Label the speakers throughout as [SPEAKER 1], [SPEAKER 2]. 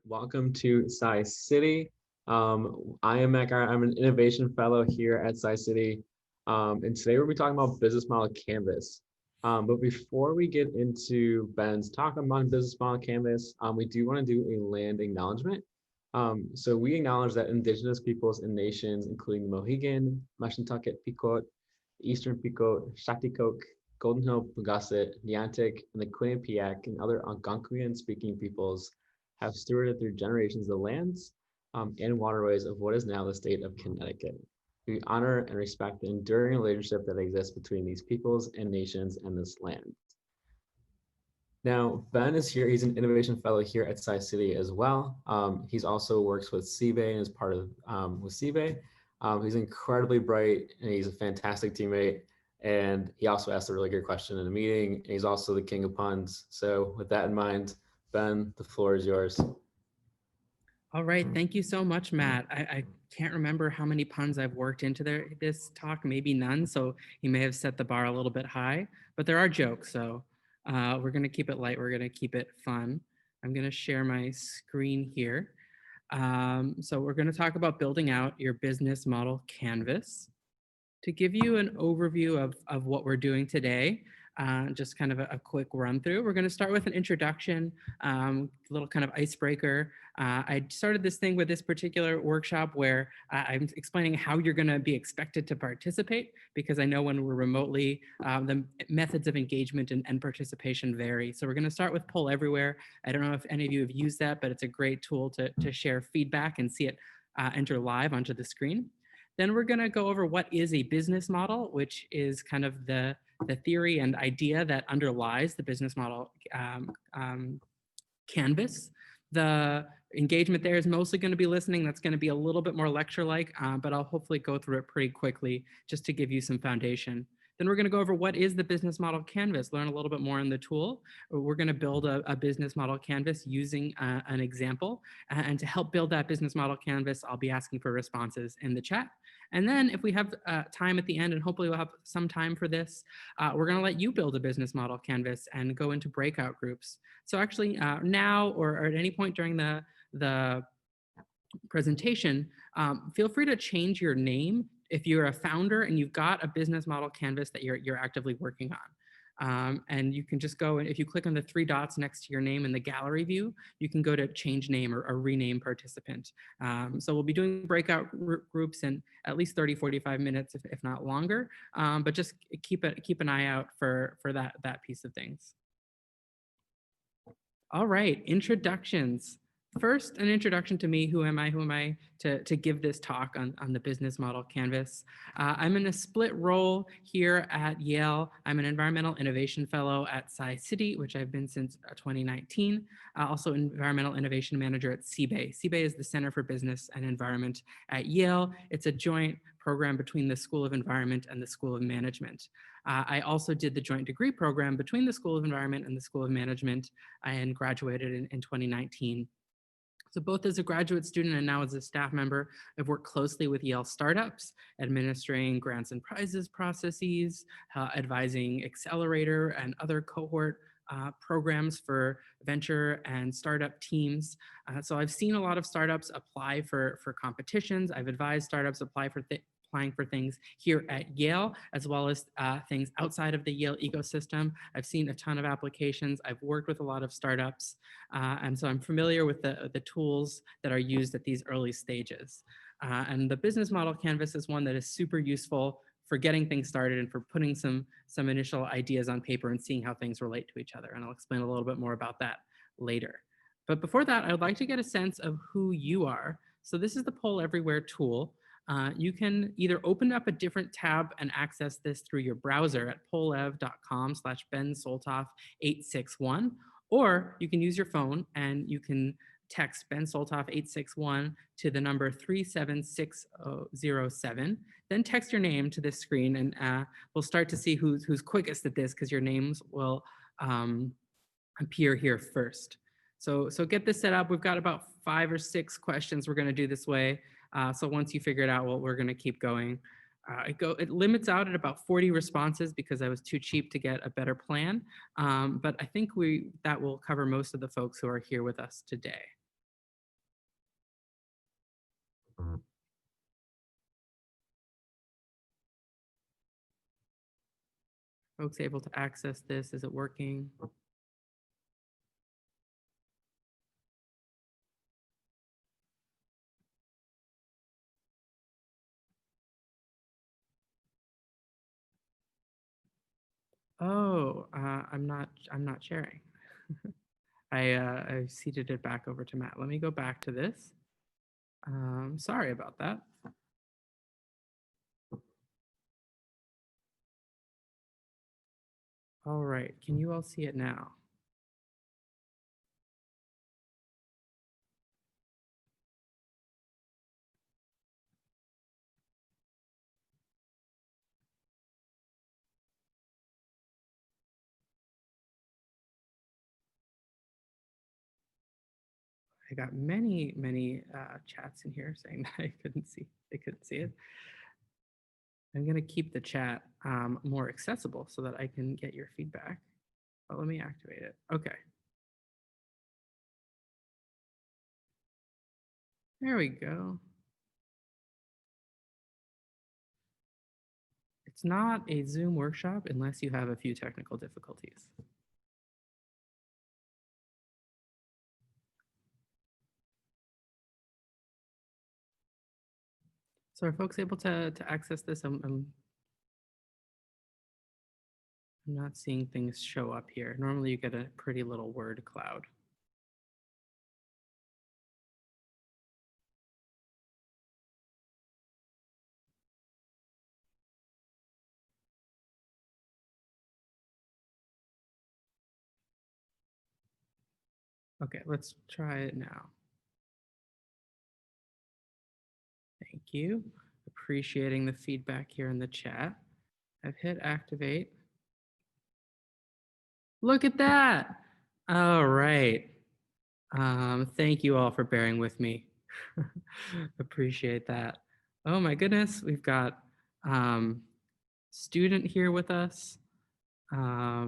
[SPEAKER 1] Welcome to Sci City. I am Matt Garrett. I'm an innovation fellow here at Sci City. And today we'll be talking about business model canvas. But before we get into Ben's talk about business model canvas, we do want to do a land acknowledgement. So we acknowledge that indigenous peoples and nations, including the Mohegan, Mashantucket Pequot, Eastern Pequot, Shaktikoke, Golden Hill Pugacet, Niantic, and the Quinnipiac and other Algonquian speaking peoples have stewarded through generations the lands and waterways of what is now the state of Connecticut. We honor and respect the enduring relationship that exists between these peoples and nations and this land. Now, Ben is here. He's an innovation fellow here at Sci City as well. He's also works with CBAY and is part of with CBAY. He's incredibly bright and he's a fantastic teammate. And he also asked a really good question in a meeting. And he's also the king of puns. So with that in mind, Ben, the floor is yours.
[SPEAKER 2] All right. Thank you so much, Matt. I can't remember how many puns I've worked into this talk, maybe none. So he may have set the bar a little bit high, but there are jokes. So we're going to keep it light. We're going to keep it fun. I'm going to share my screen here. So we're going to talk about building out your business model canvas. To give you an overview of what we're doing today, just kind of a quick run through. We're going to start with an introduction, a little kind of icebreaker. I started this thing with this particular workshop where I'm explaining how you're going to be expected to participate, because I know when we're remotely, the methods of engagement and participation vary. So we're going to start with Poll Everywhere. I don't know if any of you have used that, but it's a great tool to share feedback and see it enter live onto the screen. Then we're going to go over what is a business model, which is kind of the theory and idea that underlies the business model canvas. The engagement there is mostly going to be listening. That's going to be a little bit more lecture-like, but I'll hopefully go through it pretty quickly just to give you some foundation. Then we're going to go over what is the business model canvas, learn a little bit more on the tool. We're going to build a business model canvas using an example. And to help build that business model canvas, I'll be asking for responses in the chat. And then if we have time at the end, and hopefully we'll have some time for this, we're going to let you build a business model canvas and go into breakout groups. So actually now or at any point during the presentation, feel free to change your name if you're a founder and you've got a business model canvas that you're actively working on. And you can just go, and if you click on the three dots next to your name in the gallery view, you can go to change name or rename participant. So we'll be doing breakout groups in at least 30, 45 minutes, if not longer. But just keep an eye out for that piece of things. All right, introductions. First, an introduction to me. Who am I? Who am I to give this talk on the business model canvas? I'm in a split role here at Yale. I'm an environmental innovation fellow at Sci City, which I've been since 2019. Also environmental innovation manager at CBAY. CBAY is the Center for Business and Environment at Yale. It's a joint program between the School of Environment and the School of Management. I also did the joint degree program between the School of Environment and the School of Management and graduated in 2019. So both as a graduate student and now as a staff member, I've worked closely with Yale startups, administering grants and prizes processes, advising accelerator and other cohort programs for venture and startup teams. So I've seen a lot of startups apply for competitions. I've advised startups applying for things here at Yale, as well as things outside of the Yale ecosystem. I've seen a ton of applications. I've worked with a lot of startups. And so I'm familiar with the tools that are used at these early stages. And the business model canvas is one that is super useful for getting things started and for putting some initial ideas on paper and seeing how things relate to each other. And I'll explain a little bit more about that later. But before that, I would like to get a sense of who you are. So this is the Poll Everywhere tool. You can either open up a different tab and access this through your browser at pollev.com/bensoltoff861, or you can use your phone and you can text Ben Soltoff 861 to the number 37607. Then text your name to this screen, and we'll start to see who's quickest at this, because your names will appear here first. So get this set up. We've got about 5 or 6 questions we're going to do this way. So once you figure it out, well, we're going to keep going. It limits out at about 40 responses because I was too cheap to get a better plan. But I think that will cover most of the folks who are here with us today. Folks able to access this? Is it working? Oh, I'm not sharing. I seated it back over to Matt. Let me go back to this. Sorry about that. All right, can you all see it now? I got many chats in here saying that they couldn't see it. I'm gonna keep the chat more accessible so that I can get your feedback. But let me activate it. Okay. There we go. It's not a Zoom workshop unless you have a few technical difficulties. So are folks able to access this? I'm not seeing things show up here. Normally you get a pretty little word cloud. Okay, let's try it now. Thank you. Appreciating the feedback here in the chat. I've hit activate. Look at that. All right. Thank you all for bearing with me. Appreciate that. Oh my goodness, we've got student here with us. I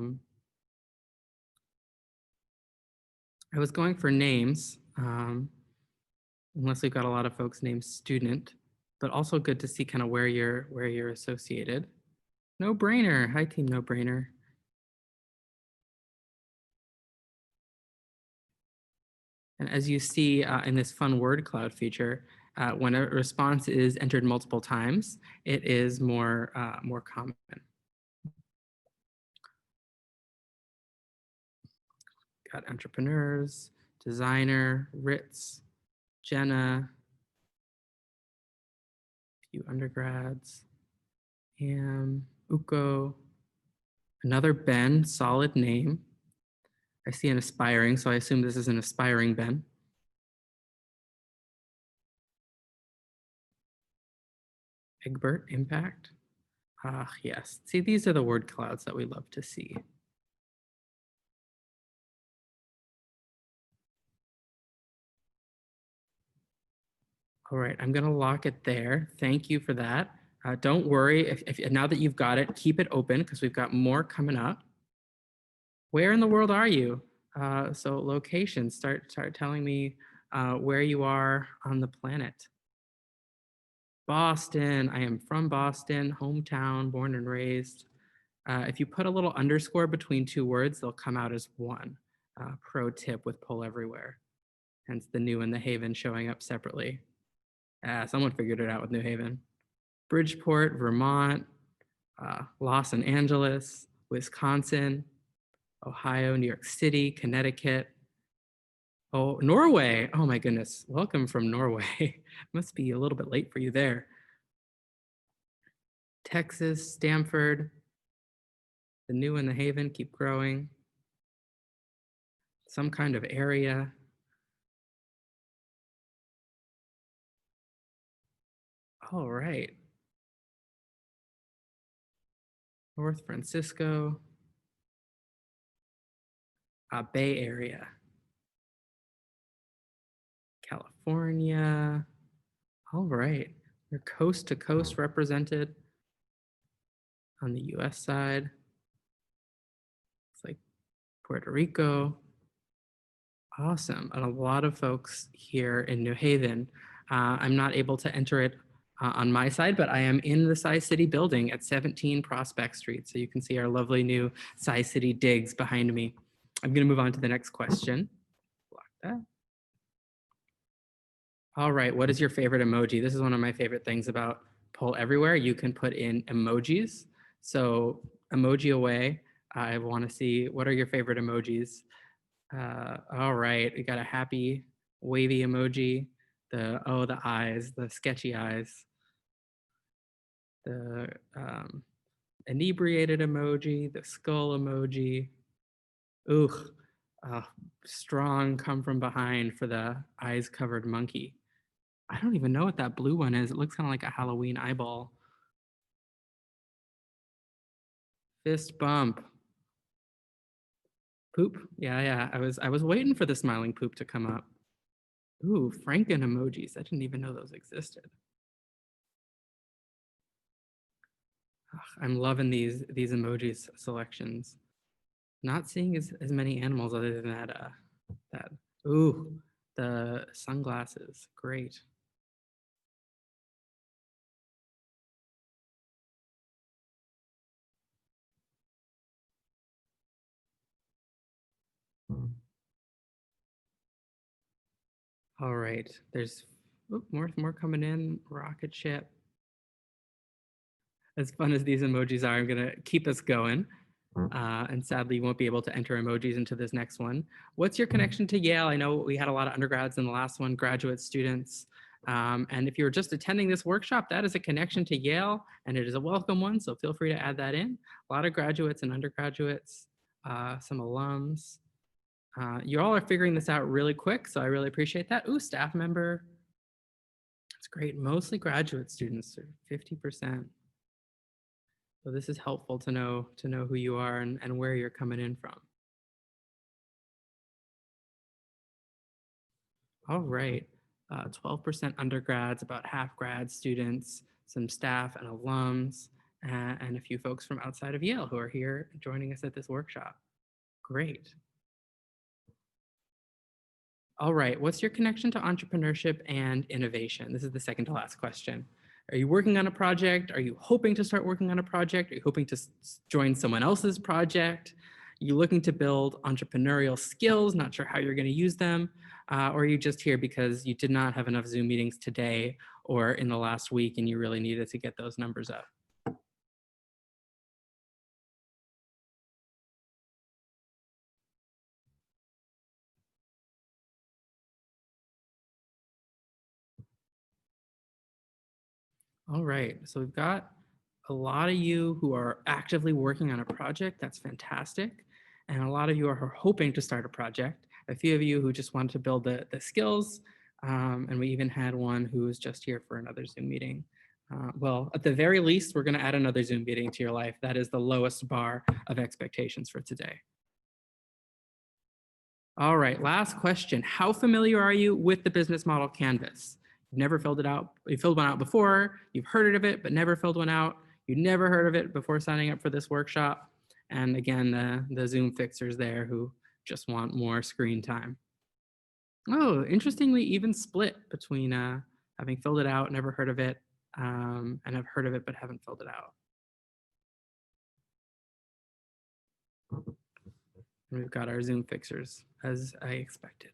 [SPEAKER 2] was going for names, unless we've got a lot of folks named student, but also good to see kind of where you're associated. No Brainer. Hi, team No Brainer. And as you see in this fun word cloud feature, when a response is entered multiple times, it is more common. Got entrepreneurs, designer, Ritz, Jenna, a few undergrads, Uko, another Ben, solid name. I see an aspiring, so I assume this is an aspiring Ben. Egbert, impact. Ah, yes. See, these are the word clouds that we love to see. All right, I'm gonna lock it there. Thank you for that. Don't worry, if now that you've got it, keep it open because we've got more coming up. Where in the world are you? So location, start telling me where you are on the planet. Boston, I am from Boston, hometown, born and raised. If you put a little underscore between two words, they'll come out as one. Pro tip with Pull Everywhere. Hence the New and the Haven showing up separately. Someone figured it out with New Haven. Bridgeport, Vermont, Los Angeles, Wisconsin, Ohio, New York City, Connecticut. Oh, Norway. Oh my goodness. Welcome from Norway. Must be a little bit late for you there. Texas, Stanford, the New and the Haven keep growing. Some kind of area. All right. North Francisco, Bay Area, California. All right. We're coast to coast represented on the US side. It's like Puerto Rico. Awesome. And a lot of folks here in New Haven. I'm not able to enter it on my side, but I am in the Sci-City building at 17 Prospect Street. So you can see our lovely new Sci-City digs behind me. I'm going to move on to the next question. Block that. All right, what is your favorite emoji? This is one of my favorite things about Poll Everywhere. You can put in emojis. So emoji away. I want to see, what are your favorite emojis? All right, we got a happy wavy emoji. The eyes, the sketchy eyes. The inebriated emoji, the skull emoji. Ooh, strong come from behind for the eyes covered monkey. I don't even know what that blue one is. It looks kind of like a Halloween eyeball. Fist bump. Poop. Yeah. I was waiting for the smiling poop to come up. Ooh, Franken emojis. I didn't even know those existed. Ugh, I'm loving these emojis selections. Not seeing as many animals other than that. Ooh, the sunglasses. Great. All right. There's more coming in. Rocket ship. As fun as these emojis are, I'm gonna keep us going. And sadly, you won't be able to enter emojis into this next one. What's your connection to Yale? I know we had a lot of undergrads in the last one, graduate students. And if you were just attending this workshop, that is a connection to Yale, and it is a welcome one, so feel free to add that in. A lot of graduates and undergraduates, some alums. You all are figuring this out really quick, so I really appreciate that. Ooh, staff member. That's great. Mostly graduate students, 50%. So this is helpful to know who you are and where you're coming in from. All right, 12% undergrads, about half grad students, some staff and alums, and a few folks from outside of Yale who are here joining us at this workshop. Great. All right, what's your connection to entrepreneurship and innovation? This is the second to last question. Are you working on a project? Are you hoping to start working on a project? Are you hoping to join someone else's project? Are you looking to build entrepreneurial skills, not sure how you're going to use them? Or are you just here because you did not have enough Zoom meetings today or in the last week and you really needed to get those numbers up? All right, so we've got a lot of you who are actively working on a project. That's fantastic. And a lot of you are hoping to start a project. A few of you who just wanted to build the skills. And we even had one who was just here for another Zoom meeting. Well, at the very least, we're going to add another Zoom meeting to your life. That is the lowest bar of expectations for today. All right, last question. How familiar are you with the business model canvas? You've never filled it out. You filled one out before. You've heard of it, but never filled one out. You never heard of it before signing up for this workshop. And again, the Zoom fixers there who just want more screen time. Oh, interestingly, even split between having filled it out, never heard of it, and have heard of it, but haven't filled it out. And we've got our Zoom fixers, as I expected.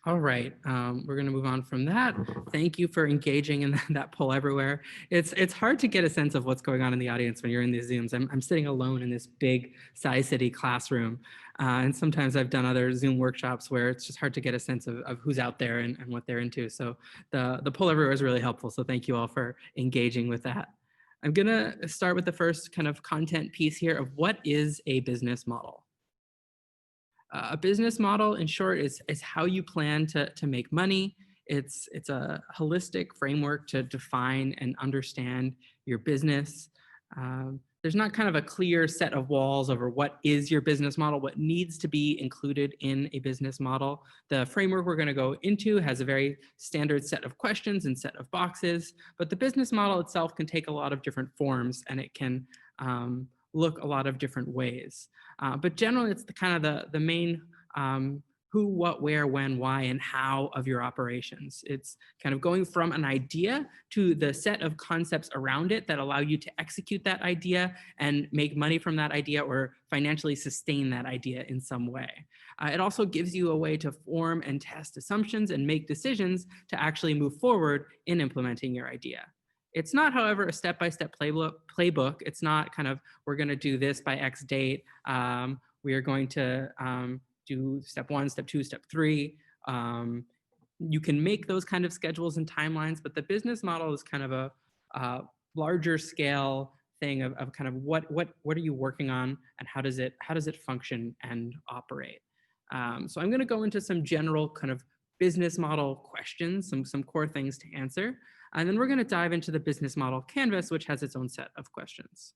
[SPEAKER 2] All right, we're going to move on from that. Thank you for engaging in that poll everywhere. It's hard to get a sense of what's going on in the audience when you're in these Zooms. I'm sitting alone in this big Sci-City classroom. And sometimes I've done other Zoom workshops where it's just hard to get a sense of who's out there and what they're into. So the poll everywhere is really helpful. So thank you all for engaging with that. I'm going to start with the first kind of content piece here of what is a business model. A business model, in short, is how you plan to make money. It's a holistic framework to define and understand your business. there's not kind of a clear set of walls over what is your business model, what needs to be included in a business model. The framework we're going to go into has a very standard set of questions and set of boxes, but the business model itself can take a lot of different forms, and it can look a lot of different ways. But generally, it's the kind of the main who, what, where, when, why, and how of your operations. It's kind of going from an idea to the set of concepts around it that allow you to execute that idea and make money from that idea or financially sustain that idea in some way. It also gives you a way to form and test assumptions and make decisions to actually move forward in implementing your idea. It's not, however, a step-by-step playbook. It's not kind of, we're going to do this by X date. We are going to do step 1, step 2, step 3. You can make those kind of schedules and timelines, but the business model is kind of a larger scale thing of kind of what are you working on, and how does it function and operate. So I'm going to go into some general kind of business model questions, some core things to answer, and then we're going to dive into the business model canvas, which has its own set of questions.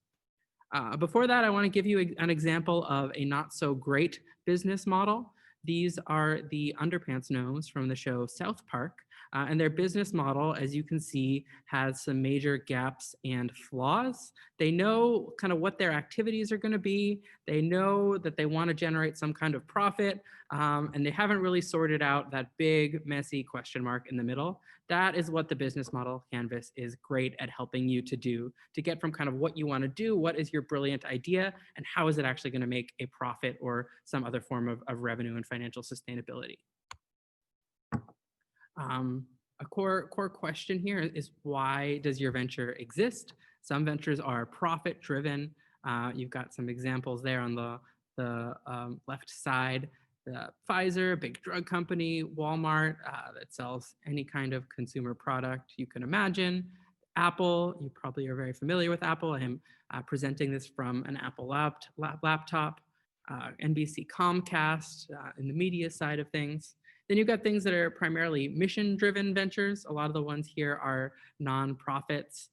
[SPEAKER 2] Before that, I want to give you an example of a not so great business model. These are the Underpants Gnomes from the show South Park, and their business model, as you can see, has some major gaps and flaws. They know kind of what their activities are going to be. They know that they want to generate some kind of profit, and they haven't really sorted out that big, messy question mark in the middle. That is what the business model canvas is great at helping you to do, to get from kind of what you want to do, what is your brilliant idea, and how is it actually going to make a profit or some other form of revenue and financial sustainability. A core question here is, why does your venture exist? Some ventures are profit driven. You've got some examples there on the left side. Pfizer, a big drug company, Walmart that sells any kind of consumer product you can imagine. Apple, you probably are very familiar with Apple. I am presenting this from an Apple laptop. NBC Comcast in the media side of things. Then you've got things that are primarily mission-driven ventures. A lot of the ones here are nonprofits.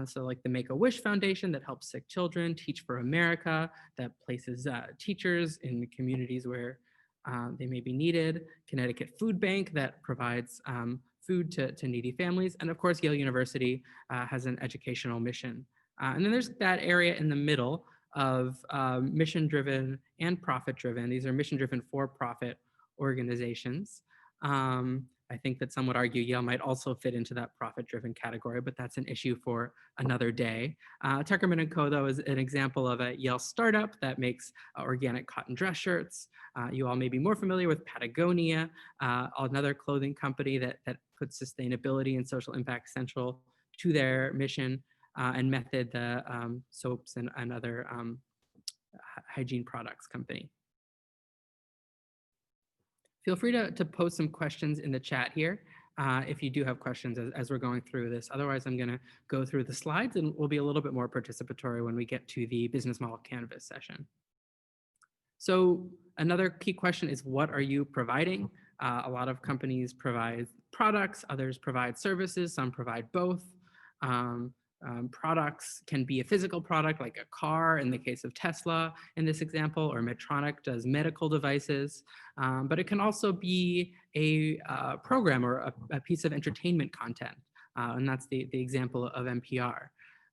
[SPEAKER 2] So like the Make-A-Wish Foundation that helps sick children, Teach for America that places teachers in the communities where they may be needed, Connecticut Food Bank that provides food to needy families, and of course Yale University has an educational mission. And then there's that area in the middle of mission-driven and profit-driven. These are mission-driven for-profit organizations. I think that some would argue Yale might also fit into that profit-driven category, but that's an issue for another day. Tuckerman & Co, though, is an example of a Yale startup that makes organic cotton dress shirts. You all may be more familiar with Patagonia, another clothing company that puts sustainability and social impact central to their mission, and Method, the soaps and other hygiene products company. Feel free to post some questions in the chat here if you do have questions as we're going through this. Otherwise, I'm going to go through the slides and we'll be a little bit more participatory when we get to the business model canvas session. So another key question is, what are you providing? A lot of companies provide products, others provide services, some provide both. Products can be a physical product like a car in the case of Tesla in this example, or Medtronic does medical devices, but it can also be a program or a piece of entertainment content, and that's the example of NPR.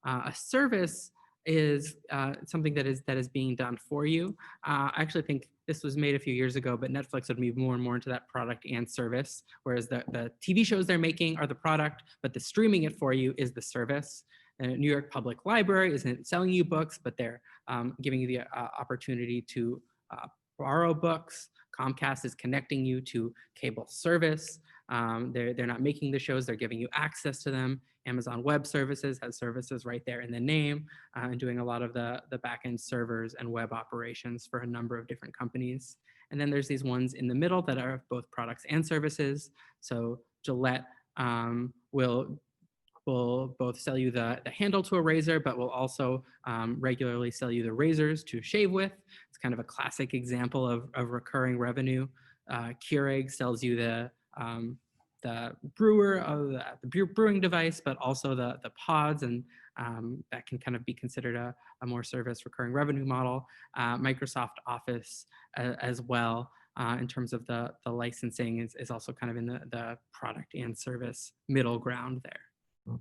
[SPEAKER 2] A service is something that is being done for you. I actually think this was made a few years ago, but Netflix would move more and more into that product and service, whereas the TV shows they're making are the product, but the streaming it for you is the service. New York Public Library isn't selling you books, but they're giving you the opportunity to borrow books. Comcast is connecting you to cable service. They're not making the shows, they're giving you access to them. Amazon Web Services has services right there in the name, and doing a lot of the backend servers and web operations for a number of different companies. And then there's these ones in the middle that are both products and services. So Gillette will both sell you the handle to a razor, but will also regularly sell you the razors to shave with. It's kind of a classic example of recurring revenue. Keurig sells you the brewer of the brewing device, but also the pods and that can kind of be considered a more service recurring revenue model. Microsoft Office as well, in terms of the licensing is also kind of in the product and service middle ground there.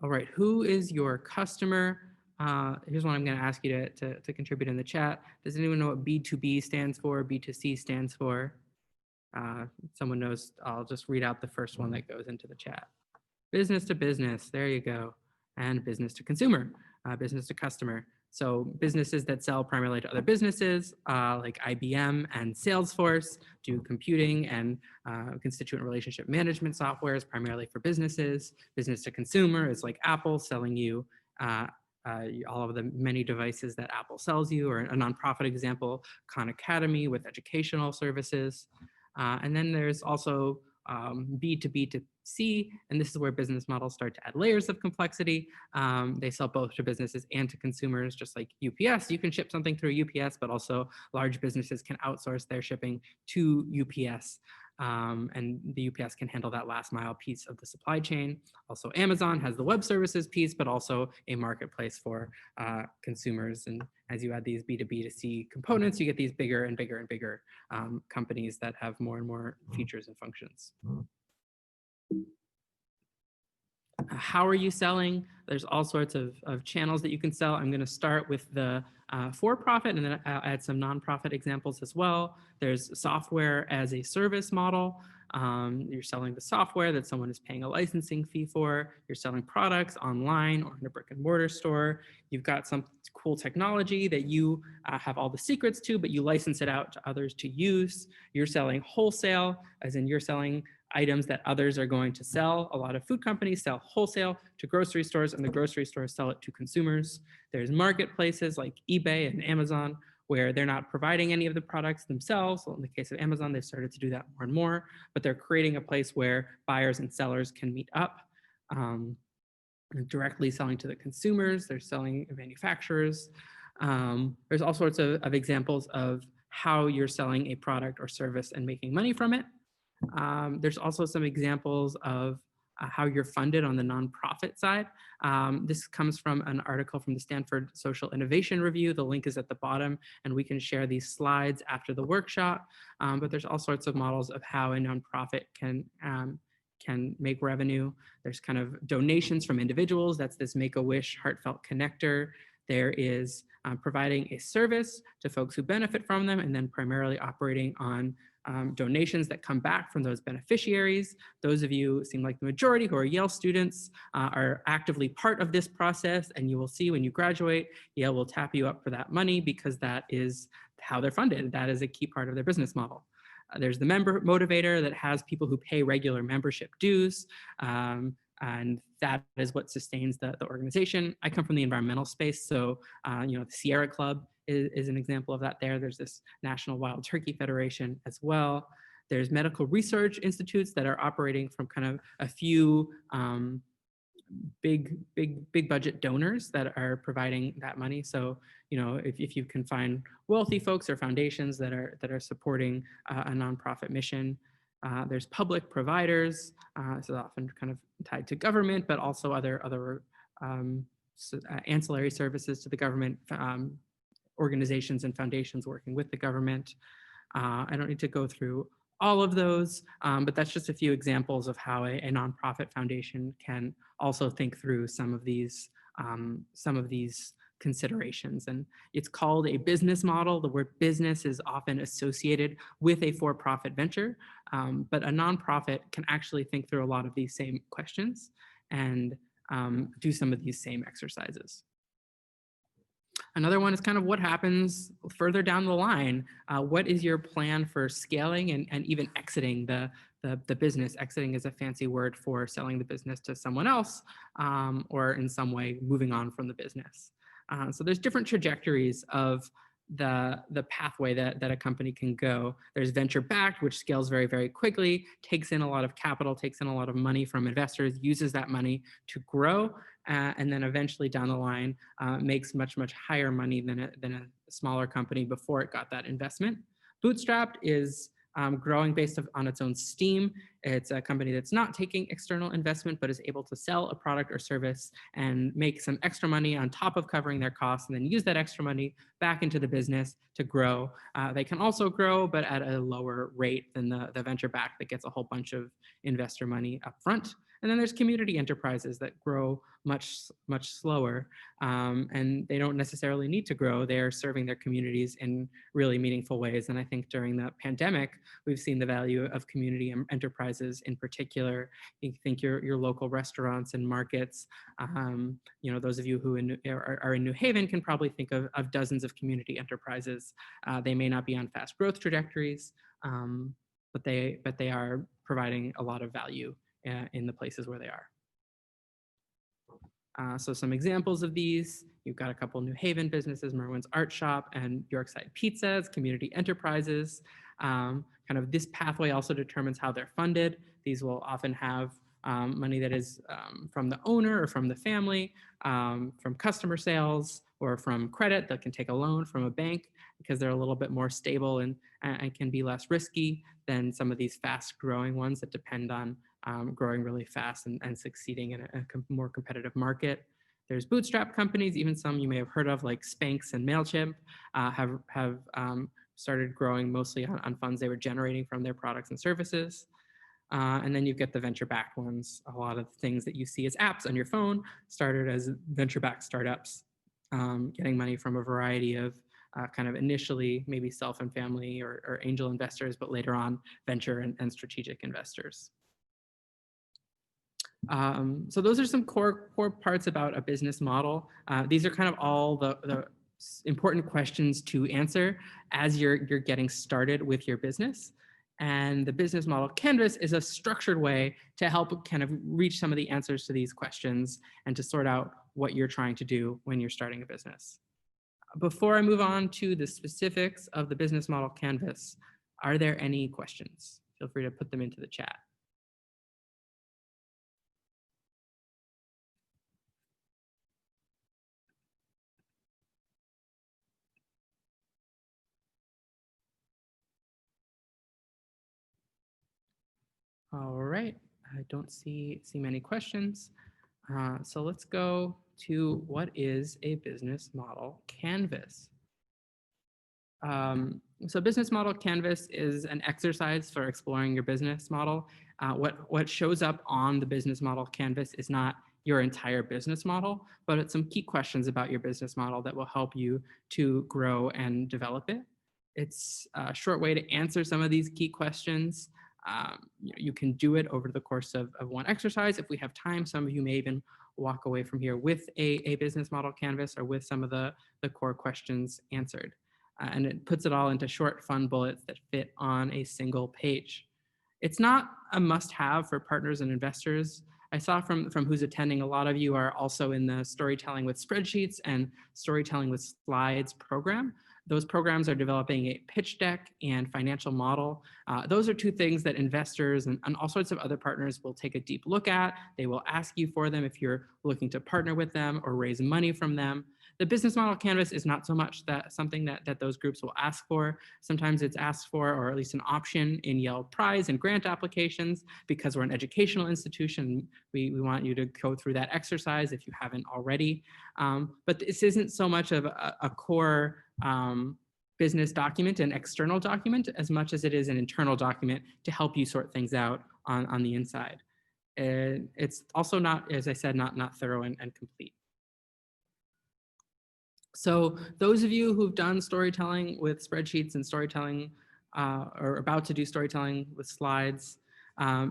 [SPEAKER 2] All right, who is your customer? Here's one I'm going to ask you to contribute in the chat. Does anyone know what B2B stands for, B2C stands for? Someone knows, I'll just read out the first one that goes into the chat. Business to business, there you go. And business to consumer, business to customer. So businesses that sell primarily to other businesses, like IBM and Salesforce, do computing and constituent relationship management softwares primarily for businesses. Business to consumer is like Apple selling you all of the many devices that Apple sells you, or a nonprofit example, Khan Academy with educational services. And then there's also B to B to C, and this is where business models start to add layers of complexity. They sell both to businesses and to consumers, just like UPS. You can ship something through UPS, but also large businesses can outsource their shipping to UPS. And the UPS can handle that last mile piece of the supply chain. Also, Amazon has the web services piece, but also a marketplace for consumers. And as you add these B2B to C components, you get these bigger and bigger and bigger companies that have more and more features and functions. How are you selling? There's all sorts of channels that you can sell. I'm going to start with the for-profit, and then I'll add some nonprofit examples as well. There's software as a service model. You're selling the software that someone is paying a licensing fee for. You're selling products online or in a brick and mortar store. You've got some cool technology that you have all the secrets to, but you license it out to others to use. You're selling wholesale, as in you're selling items that others are going to sell. A lot of food companies sell wholesale to grocery stores, and the grocery stores sell it to consumers. There's marketplaces like eBay and Amazon where they're not providing any of the products themselves. Well, in the case of Amazon, they've started to do that more and more, but they're creating a place where buyers and sellers can meet up. Directly selling to the consumers, they're selling to manufacturers. There's all sorts of examples of how you're selling a product or service and making money from it. There's also some examples of how you're funded on the nonprofit side. This comes from an article from the Stanford Social Innovation Review. The link is at the bottom, and we can share these slides after the workshop. But there's all sorts of models of how a nonprofit can make revenue. There's kind of donations from individuals. That's this Make-A-Wish heartfelt connector. There is providing a service to folks who benefit from them, and then primarily operating on donations that come back from those beneficiaries. Those of you, seem like the majority, who are Yale students are actively part of this process, and you will see when you graduate, Yale will tap you up for that money because that is how they're funded. That is a key part of their business model. There's the member motivator that has people who pay regular membership dues, and that is what sustains the organization. I come from the environmental space, so the Sierra Club is an example of that there. There's this National Wild Turkey Federation as well. There's medical research institutes that are operating from kind of a few big budget donors that are providing that money. So, if you can find wealthy folks or foundations that are supporting a nonprofit mission. There's public providers, so often kind of tied to government, but also other ancillary services to the government, organizations and foundations working with the government. I don't need to go through all of those, but that's just a few examples of how a nonprofit foundation can also think through some of these considerations. And it's called a business model. The word business is often associated with a for-profit venture, but a nonprofit can actually think through a lot of these same questions and do some of these same exercises. Another one is kind of what happens further down the line. What is your plan for scaling and even exiting the business? Exiting is a fancy word for selling the business to someone else, or in some way moving on from the business. So there's different trajectories of the pathway that a company can go. There's venture backed, which scales very, very quickly, takes in a lot of capital, takes in a lot of money from investors, uses that money to grow, and then eventually down the line makes much, much higher money than a smaller company before it got that investment. Bootstrapped is growing based on its own steam. It's a company that's not taking external investment, but is able to sell a product or service and make some extra money on top of covering their costs, and then use that extra money back into the business to grow. They can also grow, but at a lower rate than the venture back that gets a whole bunch of investor money up front. And then there's community enterprises that grow much slower, and they don't necessarily need to grow. They are serving their communities in really meaningful ways. And I think during the pandemic, we've seen the value of community enterprises in particular. You think your local restaurants and markets. Those of you who are in New Haven can probably think of dozens of community enterprises. They may not be on fast growth trajectories, but they are providing a lot of value in the places where they are. So some examples of these, you've got a couple New Haven businesses, Merwin's Art Shop and Yorkside Pizzas, community enterprises. Kind of this pathway also determines how they're funded. These will often have money that is from the owner or from the family, from customer sales, or from credit that can take a loan from a bank, because they're a little bit more stable and can be less risky than some of these fast growing ones that depend on growing really fast and succeeding in a more competitive market. There's bootstrap companies, even some you may have heard of, like Spanx and MailChimp, have started growing mostly on funds they were generating from their products and services. And then you get the venture-backed ones. A lot of things that you see as apps on your phone started as venture-backed startups, getting money from a variety of kind of initially maybe self and family or angel investors, but later on venture and strategic investors. So those are some core parts about a business model. These are kind of all the important questions to answer as you're getting started with your business. And the business model canvas is a structured way to help kind of reach some of the answers to these questions and to sort out what you're trying to do when you're starting a business. Before I move on to the specifics of the business model canvas, are there any questions? Feel free to put them into the chat. All right, I don't see many questions. So let's go to what is a business model canvas. So business model canvas is an exercise for exploring your business model. What shows up on the business model canvas is not your entire business model, but it's some key questions about your business model that will help you to grow and develop it. It's a short way to answer some of these key questions. You can do it over the course of one exercise. If we have time, some of you may even walk away from here with a business model canvas or with some of the core questions answered. And it puts it all into short, fun bullets that fit on a single page. It's not a must-have for partners and investors. I saw from who's attending, a lot of you are also in the Storytelling with Spreadsheets and Storytelling with Slides program. Those programs are developing a pitch deck and financial model. Those are two things that investors and all sorts of other partners will take a deep look at. They will ask you for them if you're looking to partner with them or raise money from them. The business model canvas is not so much something that those groups will ask for. Sometimes it's asked for, or at least an option in Yale Prize and grant applications, because we're an educational institution. We want you to go through that exercise if you haven't already. But this isn't so much of a core business document, an external document, as much as it is an internal document to help you sort things out on the inside. It's also not, as I said, not thorough and complete. So those of you who've done storytelling with spreadsheets and storytelling or about to do storytelling with slides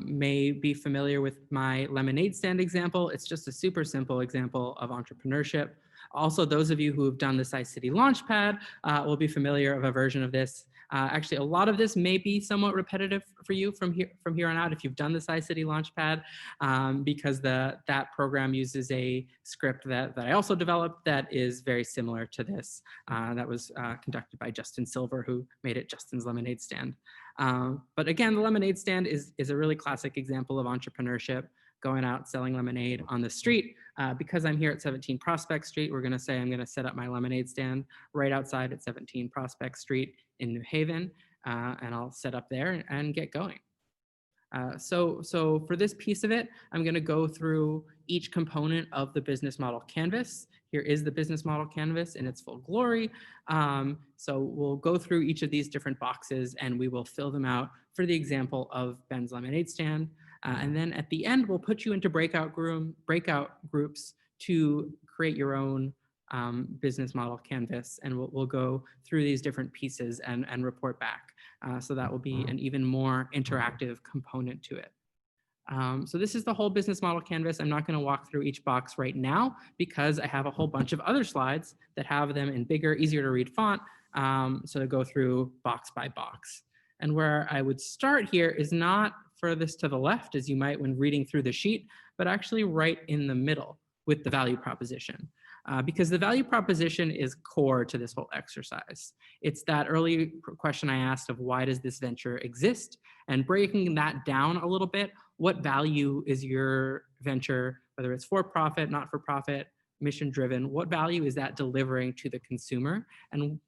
[SPEAKER 2] may be familiar with my lemonade stand example. It's just a super simple example of entrepreneurship. Also, those of you who have done the SciCity Launchpad will be familiar of a version of this. Actually, a lot of this may be somewhat repetitive for you from here on out if you've done the SciCity Launchpad, because that program uses a script that I also developed that is very similar to this. That was conducted by Justin Silver, who made it Justin's Lemonade Stand. But again, the lemonade stand is a really classic example of entrepreneurship, going out selling lemonade on the street. Because I'm here at 17 Prospect Street, we're going to say I'm going to set up my lemonade stand right outside at 17 Prospect Street in New Haven. and I'll set up there and get going. So for this piece of it, I'm going to go through each component of the business model canvas. Here is the business model canvas in its full glory. So we'll go through each of these different boxes and we will fill them out for the example of Ben's Lemonade Stand. And then at the end, we'll put you into breakout groups to create your own business model canvas. And we'll go through these different pieces and report back. So that will be an even more interactive component to it. So this is the whole business model canvas. I'm not going to walk through each box right now because I have a whole bunch of other slides that have them in bigger, easier to read font. So to go through box by box. And where I would start here is not furthest to the left, as you might when reading through the sheet, but actually right in the middle with the value proposition. Because the value proposition is core to this whole exercise. It's that early question I asked of why does this venture exist? And breaking that down a little bit, what value is your venture, whether it's for-profit, not-for-profit, mission-driven, what value is that delivering to the consumer? And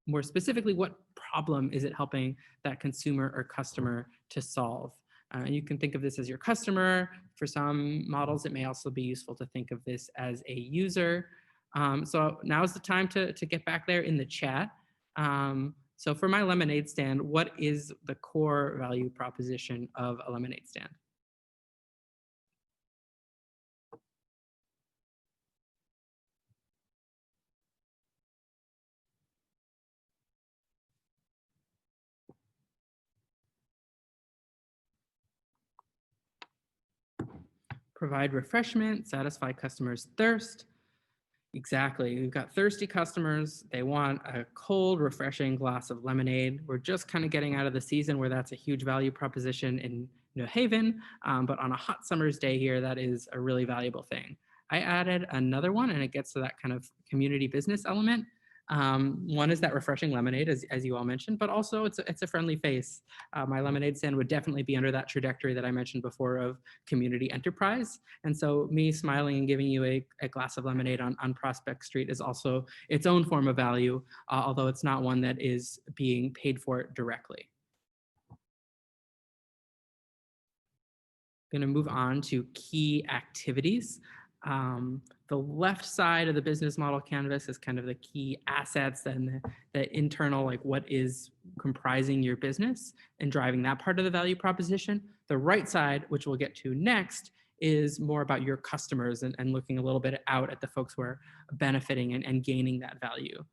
[SPEAKER 2] more specifically, what problem is it helping that consumer or customer to solve? And you can think of this as your customer. For some models, it may also be useful to think of this as a user. So now is the time to get back there in the chat. So for my lemonade stand, what is the core value proposition of a lemonade stand? Provide refreshment, satisfy customers' thirst. Exactly. We've got thirsty customers. They want a cold, refreshing glass of lemonade. We're just kind of getting out of the season where that's a huge value proposition in New Haven. But on a hot summer's day here, that is a really valuable thing. I added another one, and it gets to that kind of community business element. One is that refreshing lemonade, as you all mentioned, but also it's a friendly face. My lemonade stand would definitely be under that trajectory that I mentioned before of community enterprise. And so me smiling and giving you a glass of lemonade on Prospect Street is also its own form of value, although it's not one that is being paid for directly. Going to move on to key activities. The left side of the business model canvas is kind of the key assets and the internal, like what is comprising your business and driving that part of the value proposition. The right side, which we'll get to next, is more about your customers and looking a little bit out at the folks who are benefiting and gaining that value.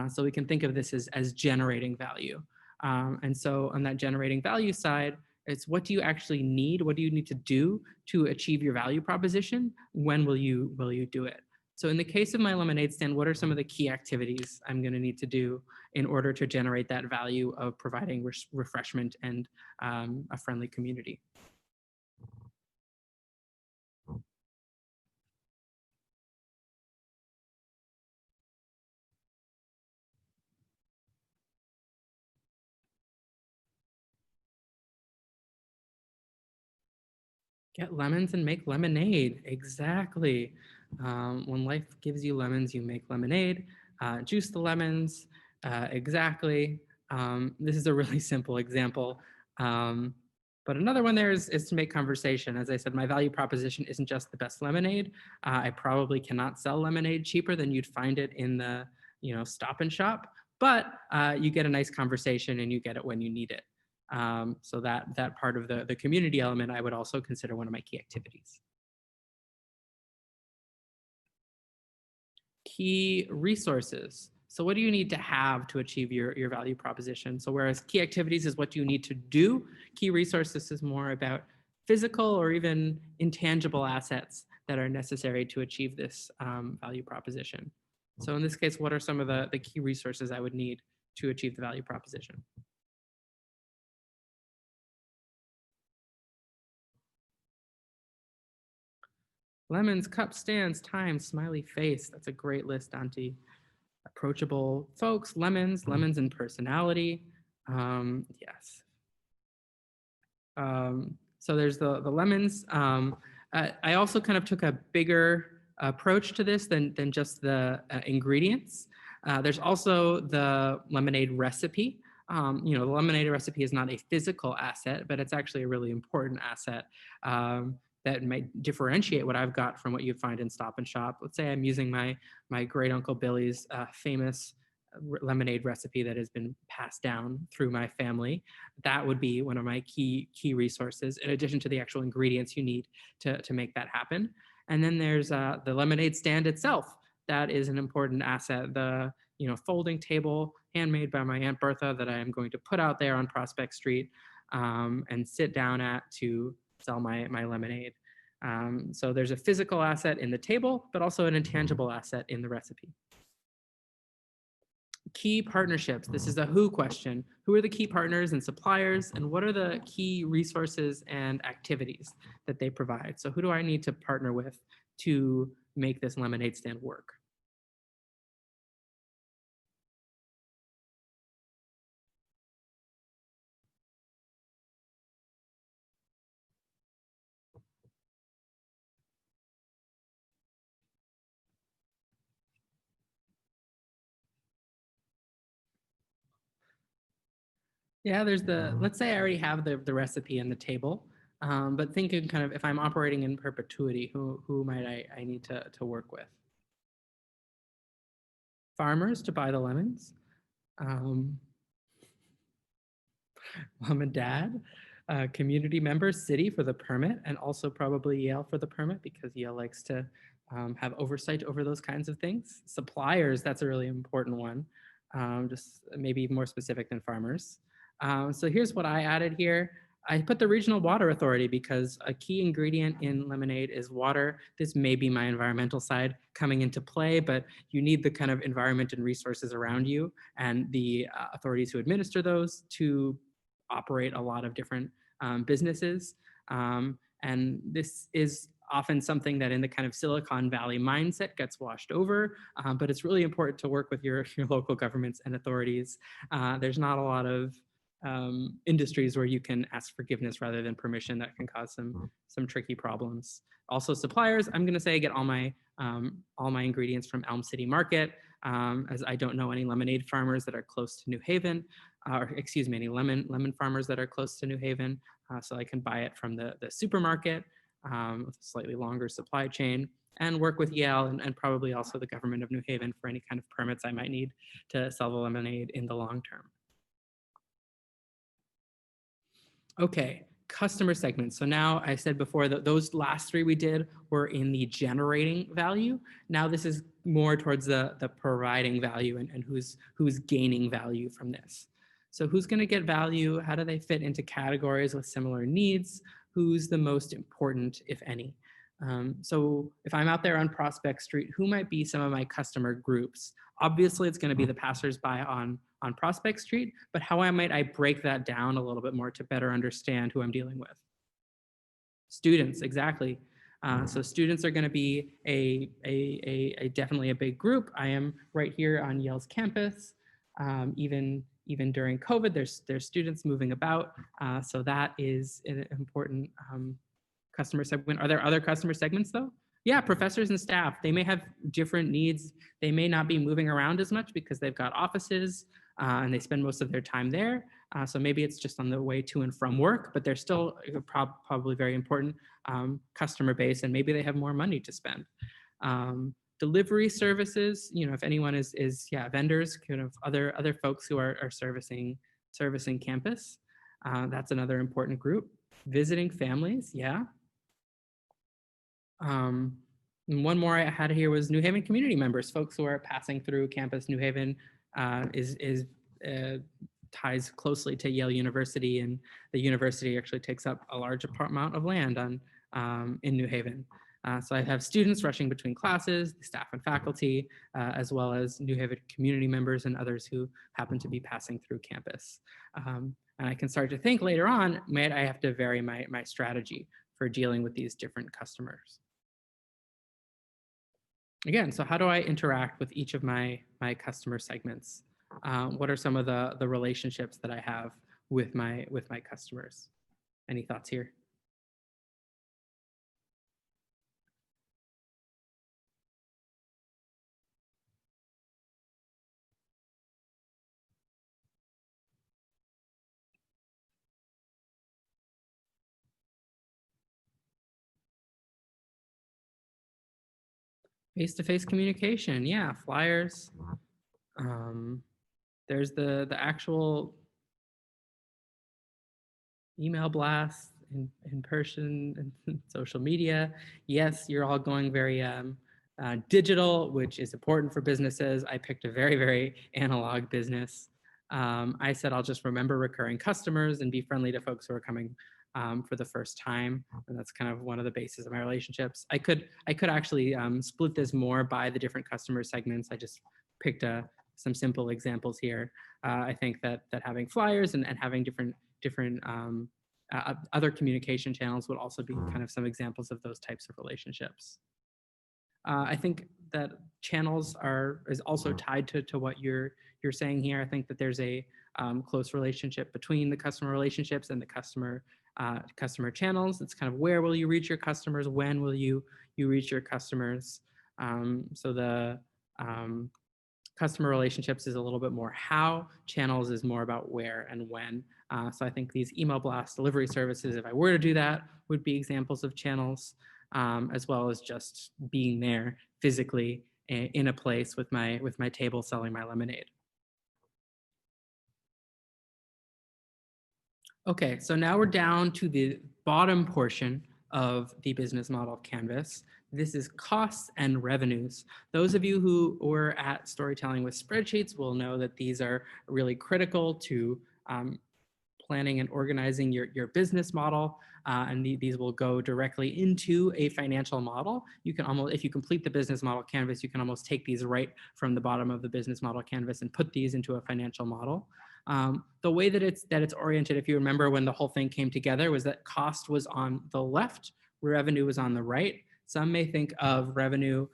[SPEAKER 2] So we can think of this as generating value. And so on that generating value side, it's what do you actually need? What do you need to do to achieve your value proposition? When will you do it? So in the case of my lemonade stand, what are some of the key activities I'm going to need to do in order to generate that value of providing refreshment and a friendly community? Get lemons and make lemonade. Exactly. When life gives you lemons, you make lemonade. Juice the lemons. Exactly. This is a really simple example. But another one there is to make conversation. As I said, my value proposition isn't just the best lemonade. I probably cannot sell lemonade cheaper than you'd find it in the Stop and Shop. But you get a nice conversation and you get it when you need it. So that part of the community element, I would also consider one of my key activities. Key resources. So what do you need to have to achieve your value proposition? So whereas key activities is what you need to do, key resources is more about physical or even intangible assets that are necessary to achieve this value proposition. So in this case, what are some of the key resources I would need to achieve the value proposition? Lemons, cup stands, time, smiley face. That's a great list, Dante. Approachable folks, lemons and personality. Yes. So there's the lemons. I also kind of took a bigger approach to this than just the ingredients. There's also the lemonade recipe. The lemonade recipe is not a physical asset, but it's actually a really important asset that might differentiate what I've got from what you find in Stop and Shop. Let's say I'm using my great uncle Billy's famous lemonade recipe that has been passed down through my family. That would be one of my key resources, in addition to the actual ingredients you need to make that happen. And then there's the lemonade stand itself. That is an important asset. The folding table handmade by my Aunt Bertha that I am going to put out there on Prospect Street and sit down at to sell my lemonade. So there's a physical asset in the table, but also an intangible asset in the recipe. Key partnerships. This is a who question. Who are the key partners and suppliers, and what are the key resources and activities that they provide? So who do I need to partner with to make this lemonade stand work? Yeah, let's say I already have the recipe and the table, but thinking kind of if I'm operating in perpetuity, who might I need to work with? Farmers to buy the lemons, um, mom and dad, community members, city for the permit, and also probably Yale for the permit because Yale likes to have oversight over those kinds of things. Suppliers, that's a really important one, just maybe more specific than farmers. So here's what I added here. I put the regional water authority because a key ingredient in lemonade is water. This may be my environmental side coming into play, but you need the kind of environment and resources around you and the authorities who administer those to operate a lot of different businesses. And this is often something that in the kind of Silicon Valley mindset gets washed over, but it's really important to work with your local governments and authorities. There's not a lot of industries where you can ask forgiveness rather than permission. That can cause some tricky problems. Also, suppliers. I'm going to say get all my ingredients from Elm City Market, as I don't know any lemonade farmers that are close to New Haven, or excuse me, any lemon farmers that are close to New Haven. So I can buy it from the supermarket with a slightly longer supply chain, and work with Yale and probably also the government of New Haven for any kind of permits I might need to sell the lemonade in the long term. Okay, customer segments. So now I said before that those last three we did were in the generating value. Now this is more towards the providing value and who's gaining value from this. So who's going to get value? How do they fit into categories with similar needs? Who's the most important, if any? So if I'm out there on Prospect Street, who might be some of my customer groups? Obviously, it's going to be the passersby on Prospect Street, but how might I break that down a little bit more to better understand who I'm dealing with? Students, exactly. So students are going to be a definitely a big group. I am right here on Yale's campus. Even during COVID, there's students moving about. So that is an important customer segment. Are there other customer segments though? Yeah, professors and staff. They may have different needs. They may not be moving around as much because they've got offices and they spend most of their time there. So maybe it's just on the way to and from work, but they're still probably very important customer base, and maybe they have more money to spend. Delivery services, if anyone is vendors, kind of other folks who are servicing campus. That's another important group. Visiting families, yeah. And one more I had here was New Haven community members, folks who are passing through campus. New Haven ties closely to Yale University, and the university actually takes up a large amount of land in New Haven. So I have students rushing between classes, the staff and faculty, as well as New Haven community members and others who happen to be passing through campus. And I can start to think later on, might I have to vary my strategy for dealing with these different customers? Again, so how do I interact with each of my customer segments? What are some of the relationships that I have with my customers? Any thoughts here? Face-to-face communication, yeah, flyers. Um, there's the actual email blasts in person and social media. Yes, you're all going very digital, which is important for businesses. I picked a very analog business. I said I'll just remember recurring customers and be friendly to folks who are coming for the first time, and that's kind of one of the bases of my relationships. I could actually split this more by the different customer segments. I just picked some simple examples here. I think that having flyers and having different other communication channels would also be kind of some examples of those types of relationships. I think that channels is also tied to what you're saying here. I think that there's a close relationship between the customer relationships and the customer channels. It's kind of where will you reach your customers, when will you reach your customers. So the customer relationships is a little bit more how, channels is more about where and when. So I think these email blast delivery services, if I were to do that, would be examples of channels, as well as just being there physically in a place with my table selling my lemonade. Okay, so now we're down to the bottom portion of the business model canvas. This is costs and revenues. Those of you who were at Storytelling with Spreadsheets will know that these are really critical to planning and organizing your business model. And these will go directly into a financial model. You can almost, if you complete the business model canvas, you can almost take these right from the bottom of the business model canvas and put these into a financial model. The way that it's oriented, if you remember when the whole thing came together, was that cost was on the left, revenue was on the right. Some may think of revenue,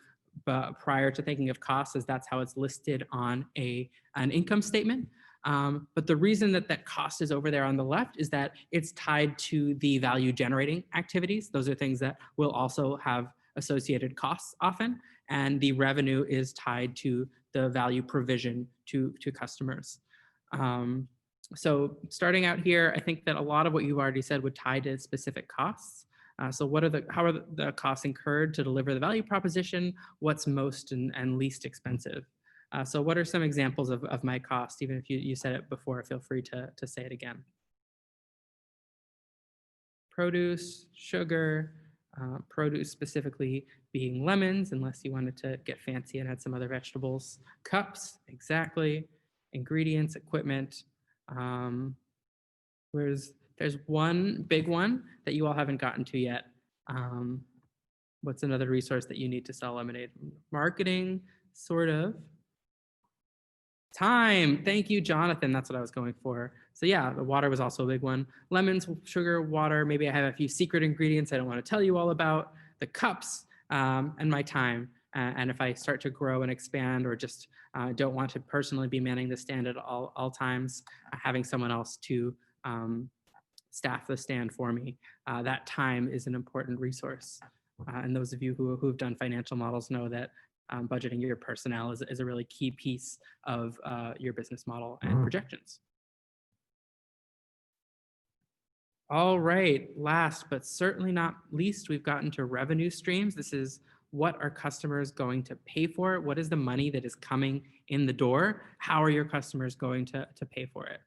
[SPEAKER 2] but prior to thinking of costs, as that's how it's listed on an income statement. But the reason that cost is over there on the left is that it's tied to the value generating activities. Those are things that will also have associated costs often, and the revenue is tied to the value provision to customers. So starting out here, I think that a lot of what you've already said would tie to specific costs. So how are the costs incurred to deliver the value proposition? What's most and least expensive? So what are some examples of my cost? Even if you said it before, feel free to say it again. Produce, sugar, produce specifically being lemons, unless you wanted to get fancy and add some other vegetables. Cups, exactly. Ingredients, equipment. There's one big one that you all haven't gotten to yet. What's another resource that you need to sell lemonade? Marketing, sort of. Time. Thank you, Jonathan. That's what I was going for. So yeah, the water was also a big one. Lemons, sugar, water. Maybe I have a few secret ingredients I don't want to tell you all about. The cups and my time. And if I start to grow and expand or just don't want to personally be manning the stand at all times, having someone else to staff the stand for me, that time is an important resource. And those of you who've done financial models know that budgeting your personnel is a really key piece of your business model and projections. All right, last but certainly not least, we've gotten to revenue streams. This is what are customers going to pay for? What is the money that is coming in the door? How are your customers going to pay for it?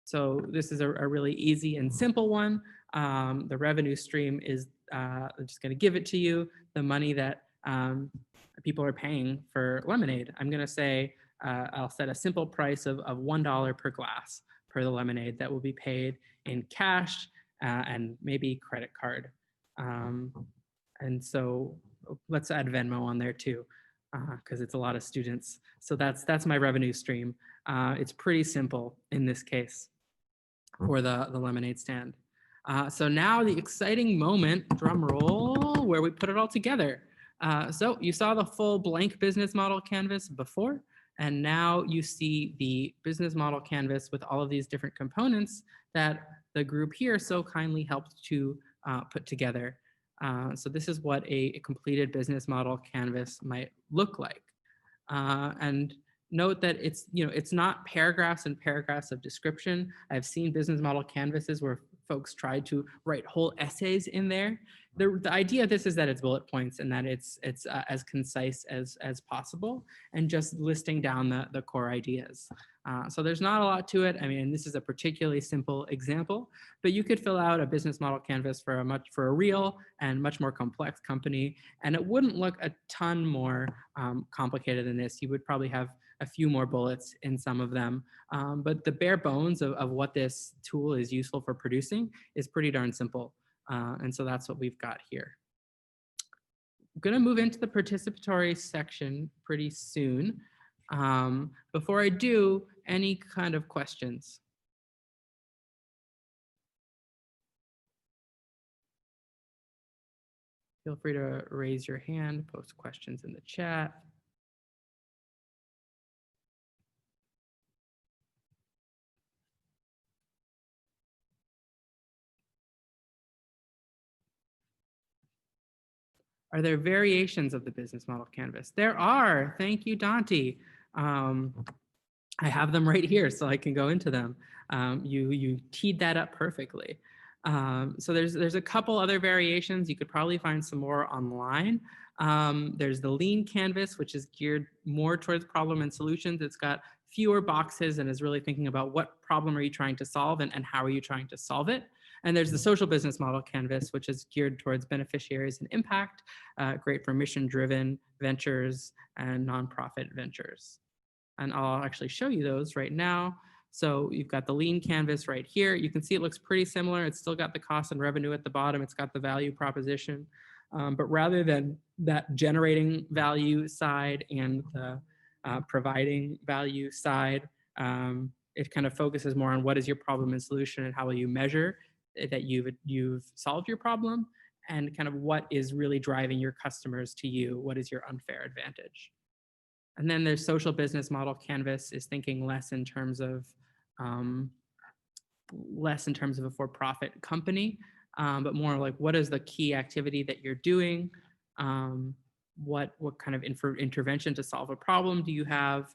[SPEAKER 2] So this is a really easy and simple one. The revenue stream is, I'm just gonna give it to you, the money that people are paying for lemonade. I'm gonna say, I'll set a simple price of $1 per glass per the lemonade that will be paid in cash and maybe credit card. And so let's add Venmo on there too, because it's a lot of students. So that's my revenue stream. It's pretty simple in this case for the lemonade stand. So now the exciting moment, drum roll, where we put it all together. So you saw the full blank business model canvas before, and now you see the business model canvas with all of these different components that the group here so kindly helped to put together. So this is what a completed business model canvas might look like. And note that it's not paragraphs and paragraphs of description. I've seen business model canvases where folks try to write whole essays in there. The idea of this is that it's bullet points and that it's as concise as possible and just listing down the core ideas. So there's not a lot to it. I mean, this is a particularly simple example, but you could fill out a business model canvas for a real and much more complex company, and it wouldn't look a ton more complicated than this. You would probably have a few more bullets in some of them, but the bare bones of what this tool is useful for producing is pretty darn simple. And so that's what we've got here. I'm going to move into the participatory section pretty soon. Before I do, any kind of questions? Feel free to raise your hand, post questions in the chat. Are there variations of the business model canvas? There are. Thank you, Dante. I have them right here, so I can go into them. You teed that up perfectly. So there's a couple other variations. You could probably find some more online. There's the lean canvas, which is geared more towards problem and solutions. It's got fewer boxes and is really thinking about what problem are you trying to solve and how are you trying to solve it. And there's the social business model canvas, which is geared towards beneficiaries and impact, great for mission-driven ventures and nonprofit ventures. And I'll actually show you those right now. So you've got the lean canvas right here. You can see it looks pretty similar. It's still got the cost and revenue at the bottom. It's got the value proposition. But rather than that generating value side and the providing value side, it kind of focuses more on what is your problem and solution and how will you measure that you've solved your problem and kind of what is really driving your customers to you. What is your unfair advantage? And then there's social business model canvas is thinking less in terms of a for-profit company, but more like what is the key activity that you're doing? What kind of intervention to solve a problem do you have?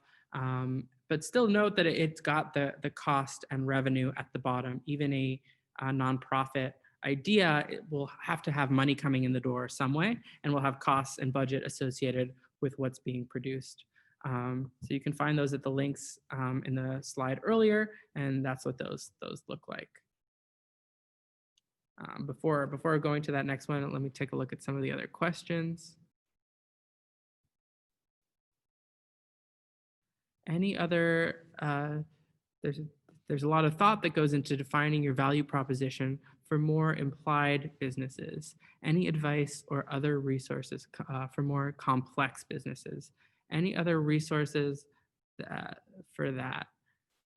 [SPEAKER 2] But still note that it's got the cost and revenue at the bottom. Even a nonprofit idea, it will have to have money coming in the door some way, and will have costs and budget associated with what's being produced. So you can find those at the links in the slide earlier, and that's what those look like. Before going to that next one, let me take a look at some of the other questions. Any other, there's a lot of thought that goes into defining your value proposition for more implied businesses. Any advice or other resources for more complex businesses? Any other resources for that?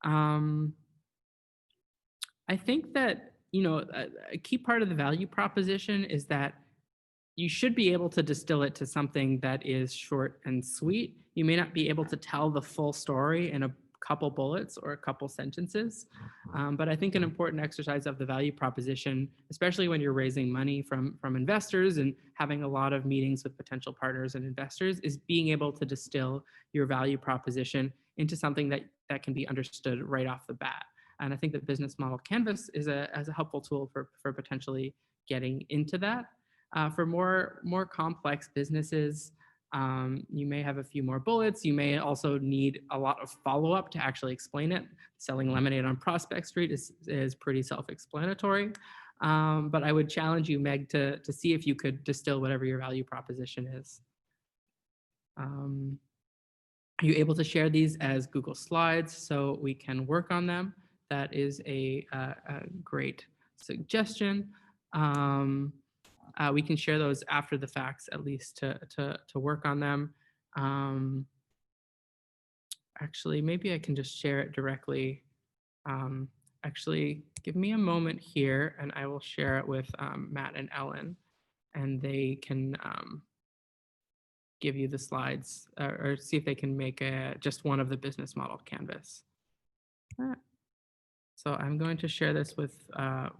[SPEAKER 2] I think that, a key part of the value proposition is that you should be able to distill it to something that is short and sweet. You may not be able to tell the full story in a couple bullets or a couple sentences, but I think an important exercise of the value proposition, especially when you're raising money from investors and having a lot of meetings with potential partners and investors, is being able to distill your value proposition into something that can be understood right off the bat. And I think the business model canvas is a helpful tool for potentially getting into that. For more complex businesses, you may have a few more bullets. You may also need a lot of follow-up to actually explain it. Selling lemonade on Prospect Street is pretty self-explanatory. But I would challenge you, Meg, to see if you could distill whatever your value proposition is. Are you able to share these as Google Slides so we can work on them? That is a great suggestion. We can share those after the facts, at least to work on them. Actually, maybe I can just share it directly. Actually, give me a moment here and I will share it with Matt and Ellen, and they can give you the slides or see if they can make just one of the business model canvas. So I'm going to share this with our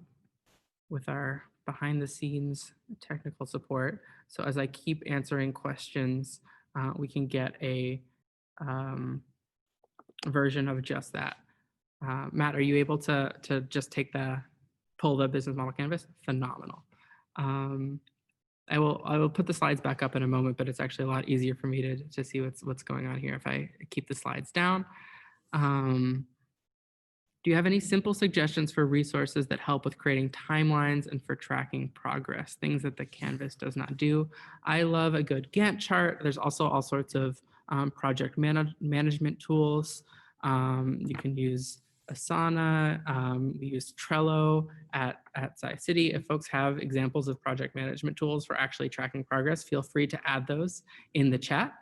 [SPEAKER 2] behind the scenes technical support. So as I keep answering questions, we can get a version of just that. Matt, are you able to just pull the business model canvas, phenomenal. I will put the slides back up in a moment, but it's actually a lot easier for me to see what's going on here if I keep the slides down. Do you have any simple suggestions for resources that help with creating timelines and for tracking progress, things that the Canvas does not do? I love a good Gantt chart. There's also all sorts of project management tools. You can use Asana, we use Trello at SciCity. If folks have examples of project management tools for actually tracking progress, feel free to add those in the chat.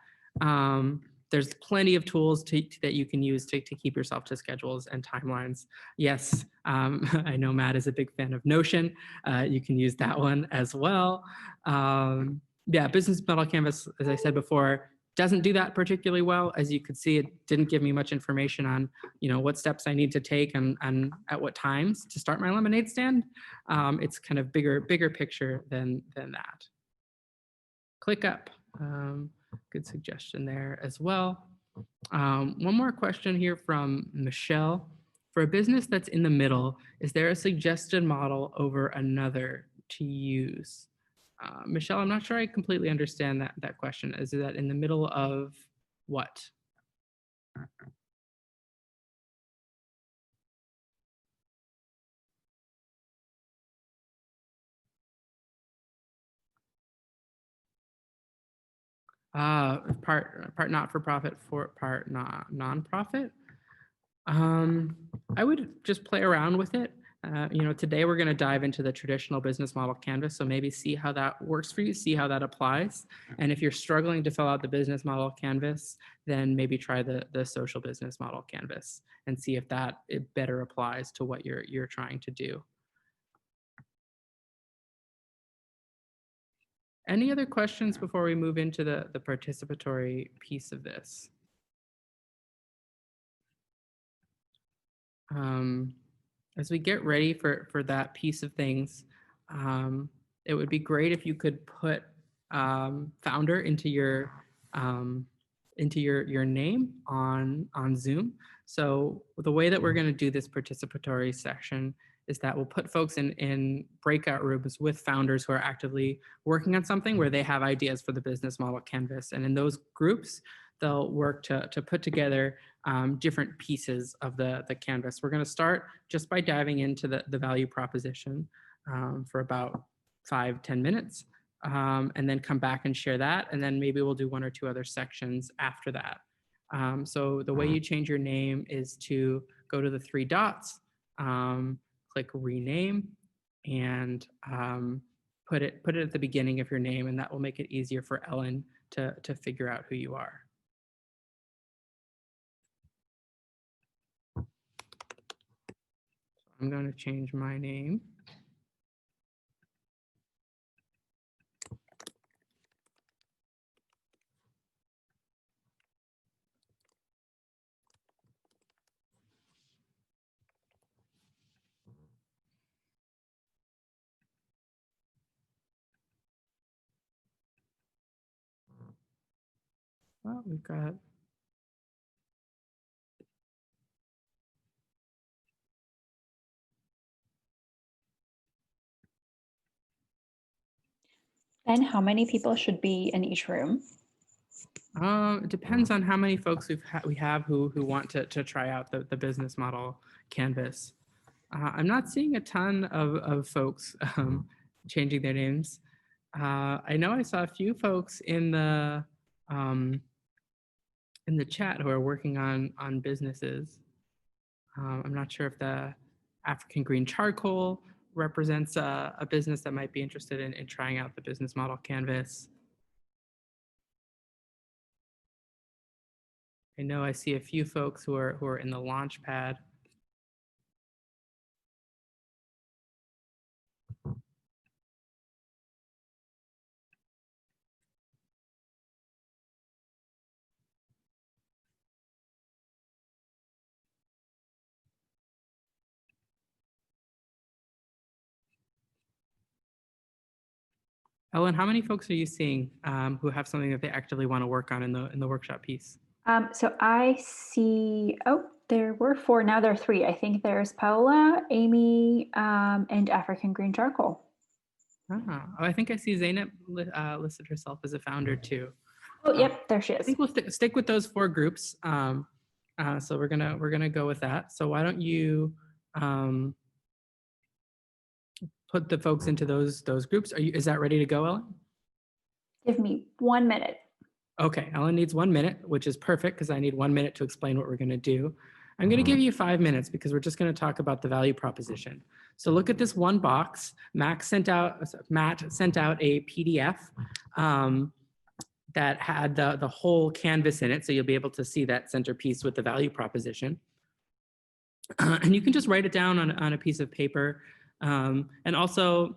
[SPEAKER 2] There's plenty of tools that you can use to keep yourself to schedules and timelines. Yes, I know Matt is a big fan of Notion. You can use that one as well. Yeah, Business Model Canvas, as I said before, doesn't do that particularly well. As you could see, it didn't give me much information on, what steps I need to take and at what times to start my lemonade stand. It's kind of bigger picture than that. ClickUp. Good suggestion there as well. One more question here from Michelle. For a business that's in the middle, is there a suggested model over another to use? Michelle, I'm not sure I completely understand that question. Is that in the middle of what? Part not for profit, for part non-profit. I would just play around with it. Today we're going to dive into the traditional business model canvas. So maybe see how that works for you, see how that applies. And if you're struggling to fill out the business model canvas, then maybe try the social business model canvas and see if it better applies to what you're trying to do. Any other questions before we move into the participatory piece of this? As we get ready for that piece of things, it would be great if you could put founder into your name on Zoom. So the way that we're going to do this participatory section is that we'll put folks in breakout rooms with founders who are actively working on something where they have ideas for the business model canvas. And in those groups, they'll work to put together different pieces of the canvas. We're going to start just by diving into the value proposition for about 5-10 minutes, and then come back and share that. And then maybe we'll do 1 or 2 other sections after that. So the way you change your name is to go to the 3 dots, click rename, and put it at the beginning of your name, and that will make it easier for Ellen to figure out who you are. I'm going to change my name. Well, we've got
[SPEAKER 3] And how many people should be in each room?
[SPEAKER 2] It depends on how many folks we have who want to try out the business model canvas. I'm not seeing a ton of folks changing their names. I know I saw a few folks in the chat who are working on businesses. I'm not sure if the African Green Charcoal represents a business that might be interested in trying out the business model canvas. I know I see a few folks who are in the Launchpad. Ellen, how many folks are you seeing who have something that they actively want to work on in the workshop piece?
[SPEAKER 3] So I see, There were 4, now there are 3. I think there's Paola, Amy, and African Green Charcoal.
[SPEAKER 2] Oh, I think I see Zainab listed herself as a founder too.
[SPEAKER 3] Oh, yep, there she
[SPEAKER 2] I
[SPEAKER 3] is.
[SPEAKER 2] think we'll stick with those 4 groups. So we're gonna go with that. So why don't you put the folks into those groups? Is that ready to go, Ellen?
[SPEAKER 3] Give me 1 minute.
[SPEAKER 2] Okay, Ellen needs 1 minute, which is perfect because I need 1 minute to explain what we're going to do. I'm going to give you 5 minutes because we're just going to talk about the value proposition. So look at this one box. Matt sent out a PDF that had the whole canvas in it. So you'll be able to see that centerpiece with the value proposition. And you can just write it down on a piece of paper, and also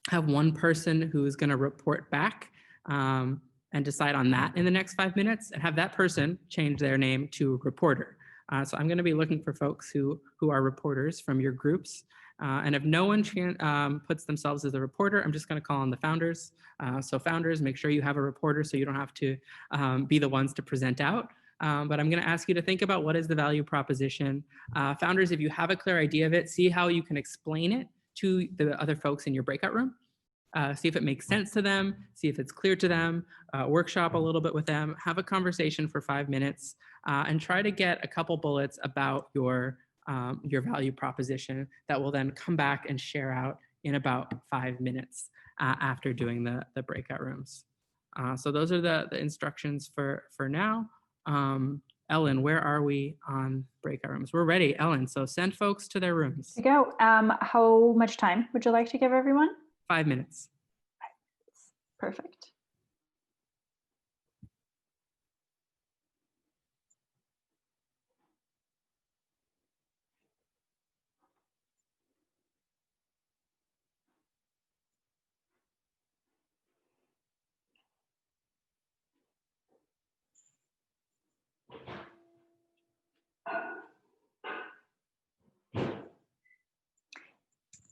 [SPEAKER 2] have one person who is going to report back and decide on that in the next 5 minutes, and have that person change their name to reporter. So I'm going to be looking for folks who are reporters from your groups. And if no one puts themselves as a reporter, I'm just going to call on the founders. So founders, make sure you have a reporter so you don't have to be the ones to present out. But I'm going to ask you to think about what is the value proposition. Founders, if you have a clear idea of it, see how you can explain it to the other folks in your breakout room. See if it makes sense to them, see if it's clear to them, workshop a little bit with them, have a conversation for 5 minutes, and try to get a couple bullets about your value proposition that will then come back and share out in about 5 minutes after doing the breakout rooms. So those are the instructions for now. Ellen, where are we on breakout rooms? We're ready, Ellen, so send folks to their rooms.
[SPEAKER 3] There you go. How much time would you like to give everyone?
[SPEAKER 2] 5 minutes.
[SPEAKER 3] Perfect.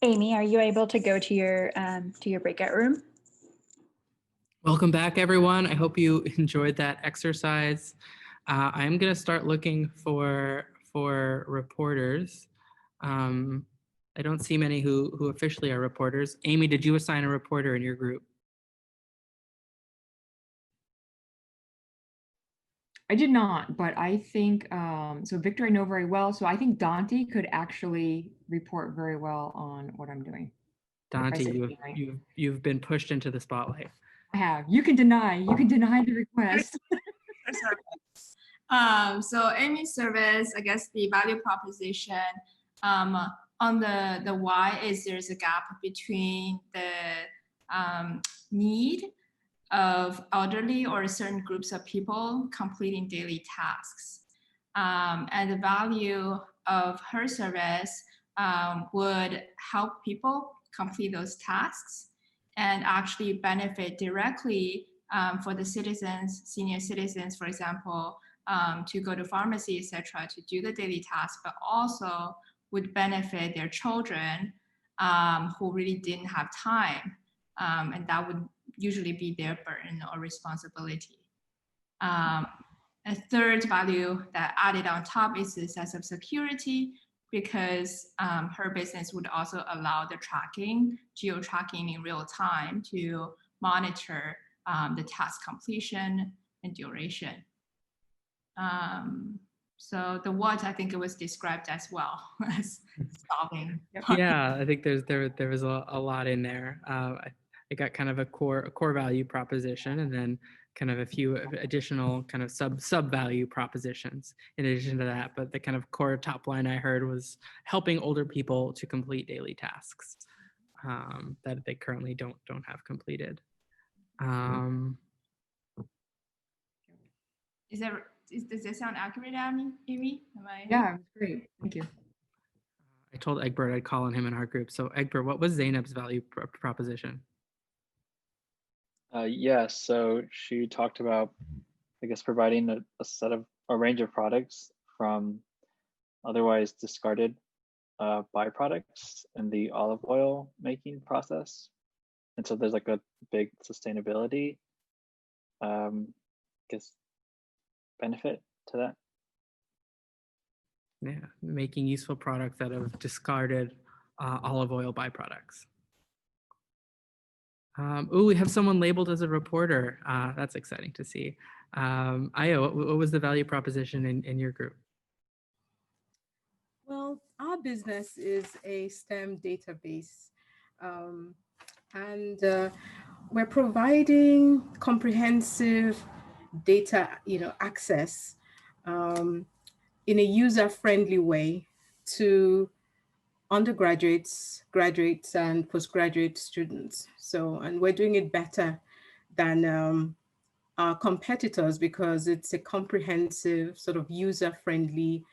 [SPEAKER 3] Amy, are you able to go to your breakout room?
[SPEAKER 2] Welcome back, everyone. I hope you enjoyed that exercise. I'm going to start looking for reporters. I don't see many who officially are reporters. Amy, did you assign a reporter in your group?
[SPEAKER 4] I did not, but I think, so Victor I know very well, so I think Dante could actually report very well on what I'm doing.
[SPEAKER 2] Dante, you've been pushed into the spotlight.
[SPEAKER 4] I have. You can deny the request.
[SPEAKER 5] So Amy's service, I guess the value proposition on the why is there's a gap between the need of elderly or certain groups of people completing daily tasks. And the value of her service would help people complete those tasks and actually benefit directly for the citizens, senior citizens, for example, to go to pharmacy, etc., to do the daily tasks, but also would benefit their children who really didn't have time, and that would usually be their burden or responsibility. A third value that added on top is the sense of security, because her business would also allow the tracking, geo-tracking in real time to monitor the task completion and duration. So the what, I think it was described as well as solving.
[SPEAKER 2] Yeah, I think there was a lot in there. I got kind of a core value proposition, and then kind of a few additional kind of sub value propositions in addition to that. But the kind of core top line I heard was helping older people to complete daily tasks that they currently don't have completed.
[SPEAKER 5] Does that sound accurate, Amy?
[SPEAKER 4] Yeah, it's great. Thank you.
[SPEAKER 2] I told Egbert I'd call on him in our group. So Egbert, what was Zainab's value proposition?
[SPEAKER 6] Yeah, so she talked about, I guess, providing a range of products from otherwise discarded byproducts in the olive oil making process. And so there's like a big sustainability, I guess, benefit to that.
[SPEAKER 2] Yeah, making useful products out of discarded olive oil byproducts. Oh, we have someone labeled as a reporter. That's exciting to see. Io, what was the value proposition in your group?
[SPEAKER 7] Well, our business is a STEM database, and we're providing comprehensive data, access in a user-friendly way to undergraduates, graduates, and postgraduate students. So, and we're doing it better than our competitors because it's a comprehensive, sort of user-friendly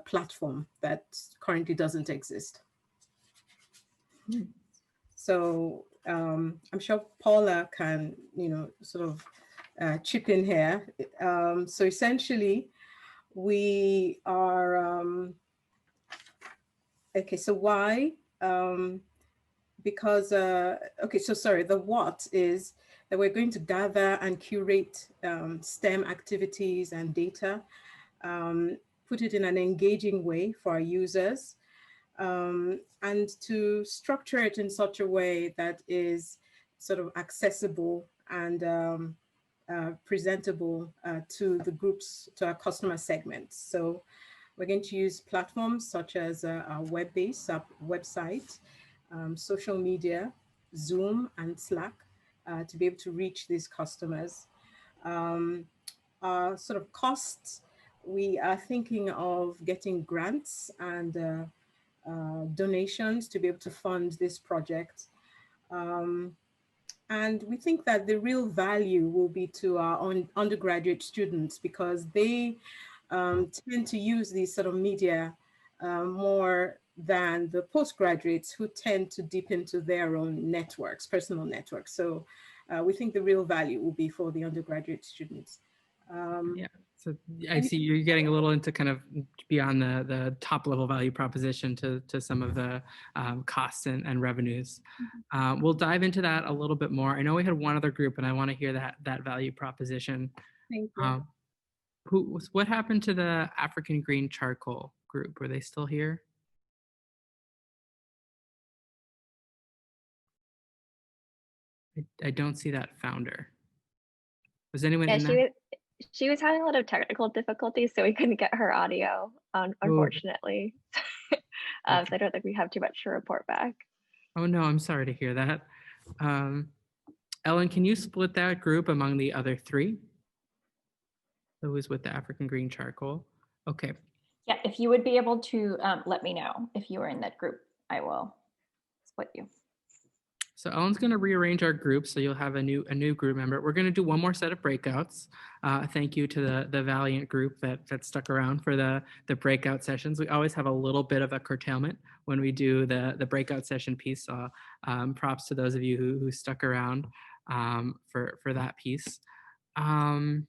[SPEAKER 7] platform that currently doesn't exist. So I'm sure Paula can, sort of chip in here. So essentially, we are, okay, so why? Because, okay, so sorry, the what is that we're going to gather and curate STEM activities and data, put it in an engaging way for our users, and to structure it in such a way that is sort of accessible and presentable to the groups, to our customer segments. So we're going to use platforms such as our web-based website, social media, Zoom and Slack to be able to reach these customers. Our sort of costs, we are thinking of getting grants and donations to be able to fund this project. And we think that the real value will be to our undergraduate students because they tend to use these sort of media more than the postgraduates who tend to dip into their own networks, personal networks. So we think the real value will be for the undergraduate students.
[SPEAKER 2] Yeah, so I see you're getting a little into kind of beyond the top level value proposition to some of the costs and revenues. We'll dive into that a little bit more. I know we had one other group and I want to hear that value proposition.
[SPEAKER 7] Thank you.
[SPEAKER 2] What happened to the African green charcoal group? Were they still here? I don't see that founder. Was anyone in that?
[SPEAKER 8] She was having a lot of technical difficulties, so we couldn't get her audio, unfortunately. So I don't think we have too much to report back.
[SPEAKER 2] Oh no, I'm sorry to hear that. Ellen, can you split that group among the other three? Who was with the African green charcoal? Okay.
[SPEAKER 3] Yeah, if you would be able to let me know if you were in that group, I will split you.
[SPEAKER 2] So Ellen's going to rearrange our group, so you'll have a new group member. We're going to do one more set of breakouts. Thank you to the Valiant group that stuck around for the breakout sessions. We always have a little bit of a curtailment when we do the breakout session piece. So props to those of you who stuck around for that piece. I'm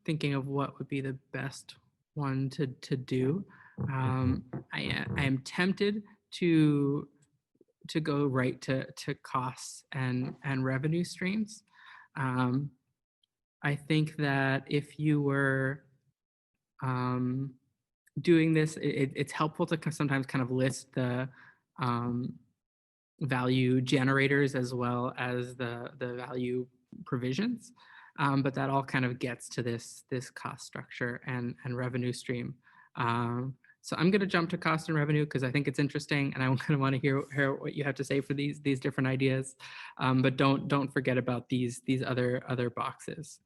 [SPEAKER 2] thinking of what would be the best one to do. I am tempted to go right to costs and revenue streams. I think that if you were doing this, it's helpful to sometimes kind of list the value generators as well as the value provisions. But that all kind of gets to this cost structure and revenue stream. So I'm going to jump to cost and revenue because I think it's interesting, and I kind of want to hear what you have to say for these different ideas. But don't forget about these other boxes.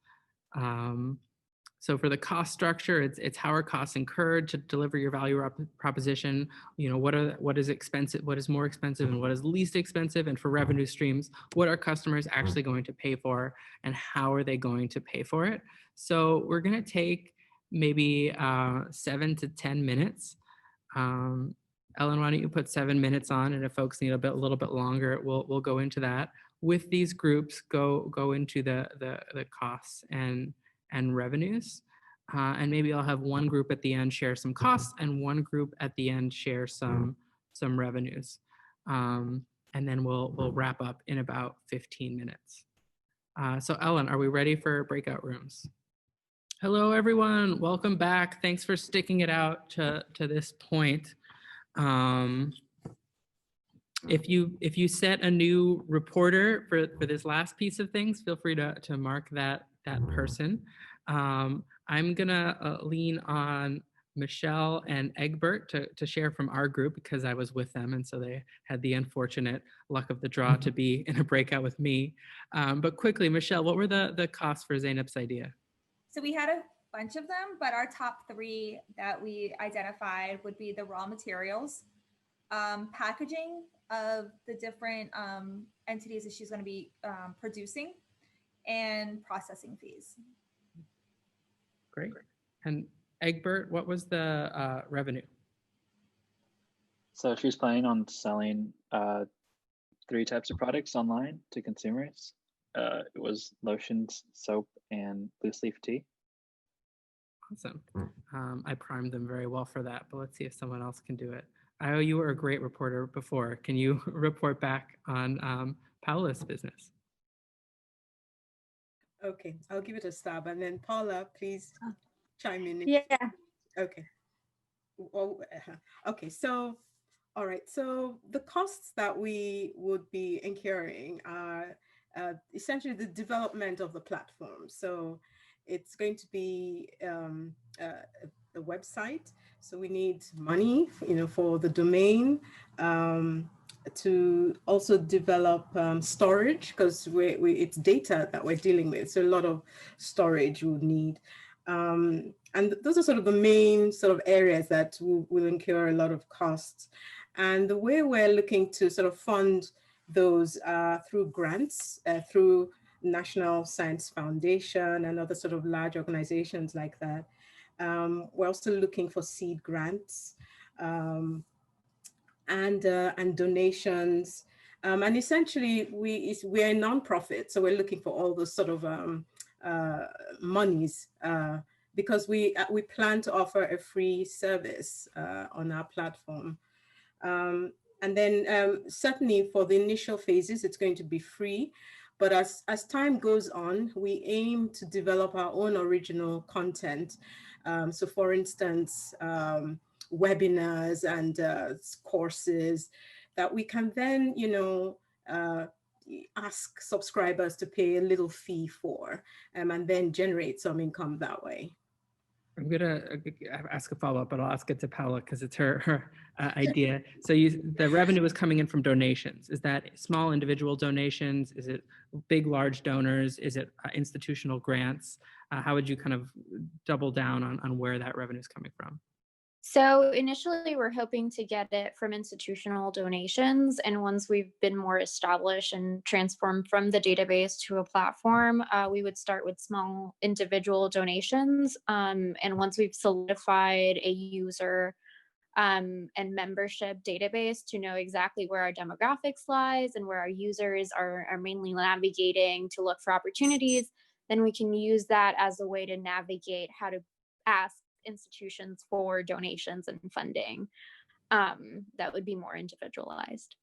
[SPEAKER 2] So for the cost structure, it's how are costs incurred to deliver your value proposition. You know, what is expensive, what is more expensive, and what is least expensive. And for revenue streams, what are customers actually going to pay for, and how are they going to pay for it? So we're going to take maybe 7 to 10 minutes. Ellen, why don't you put 7 minutes on, and if folks need a little bit longer, we'll go into that. With these groups, go into the costs and revenues. And maybe I'll have one group at the end share some costs and one group at the end share some revenues. And then we'll wrap up in about 15 minutes. So Ellen, are we ready for breakout rooms? Hello, everyone. Welcome back. Thanks for sticking it out to this point. If you set a new reporter for this last piece of things, feel free to mark that person. I'm gonna lean on Michelle and Egbert to share from our group because I was with them, and so they had the unfortunate luck of the draw to be in a breakout with me. But quickly, Michelle, what were the costs for Zainab's idea?
[SPEAKER 9] So we had a bunch of them, but our top three that we identified would be the raw materials, packaging of the different entities that she's going to be producing, and processing fees.
[SPEAKER 2] Great. And Egbert, what was the revenue?
[SPEAKER 6] So she's planning on selling 3 types of products online to consumers. It was lotions, soap, and loose leaf tea.
[SPEAKER 2] Awesome. I primed them very well for that, but let's see if someone else can do it. Io, you were a great reporter before. Can you report back on Paula's business?
[SPEAKER 7] Okay, I'll give it a stab, and then Paula, please chime in.
[SPEAKER 9] Yeah.
[SPEAKER 7] Okay. Okay, so, all right. So the costs that we would be incurring are essentially the development of the platform. So it's going to be the website. So we need money, for the domain, to also develop storage, because it's data that we're dealing with. So a lot of storage we'll need. And those are sort of the main sort of areas that will incur a lot of costs. And the way we're looking to sort of fund those through grants, through National Science Foundation and other sort of large organizations like that. We're also looking for seed grants and donations. And essentially, we're a nonprofit, so we're looking for all those sort of monies because we plan to offer a free service on our platform. And then certainly for the initial phases, it's going to be free. But as time goes on, we aim to develop our own original content. So for instance, webinars and courses that we can then, ask subscribers to pay a little fee for, and then generate some income that way.
[SPEAKER 2] I'm gonna ask a follow-up, but I'll ask it to Paula because it's her idea. So the revenue is coming in from donations. Is that small individual donations? Is it big, large donors? Is it institutional grants? How would you kind of double down on where that revenue is coming from?
[SPEAKER 10] So initially, we're hoping to get it from institutional donations. And once we've been more established and transformed from the database to a platform, we would start with small individual donations. And once we've solidified a user and membership database to know exactly where our demographics lies and where our users are mainly navigating to look for opportunities, then we can use that as a way to navigate how to ask institutions for donations and funding that would be more individualized.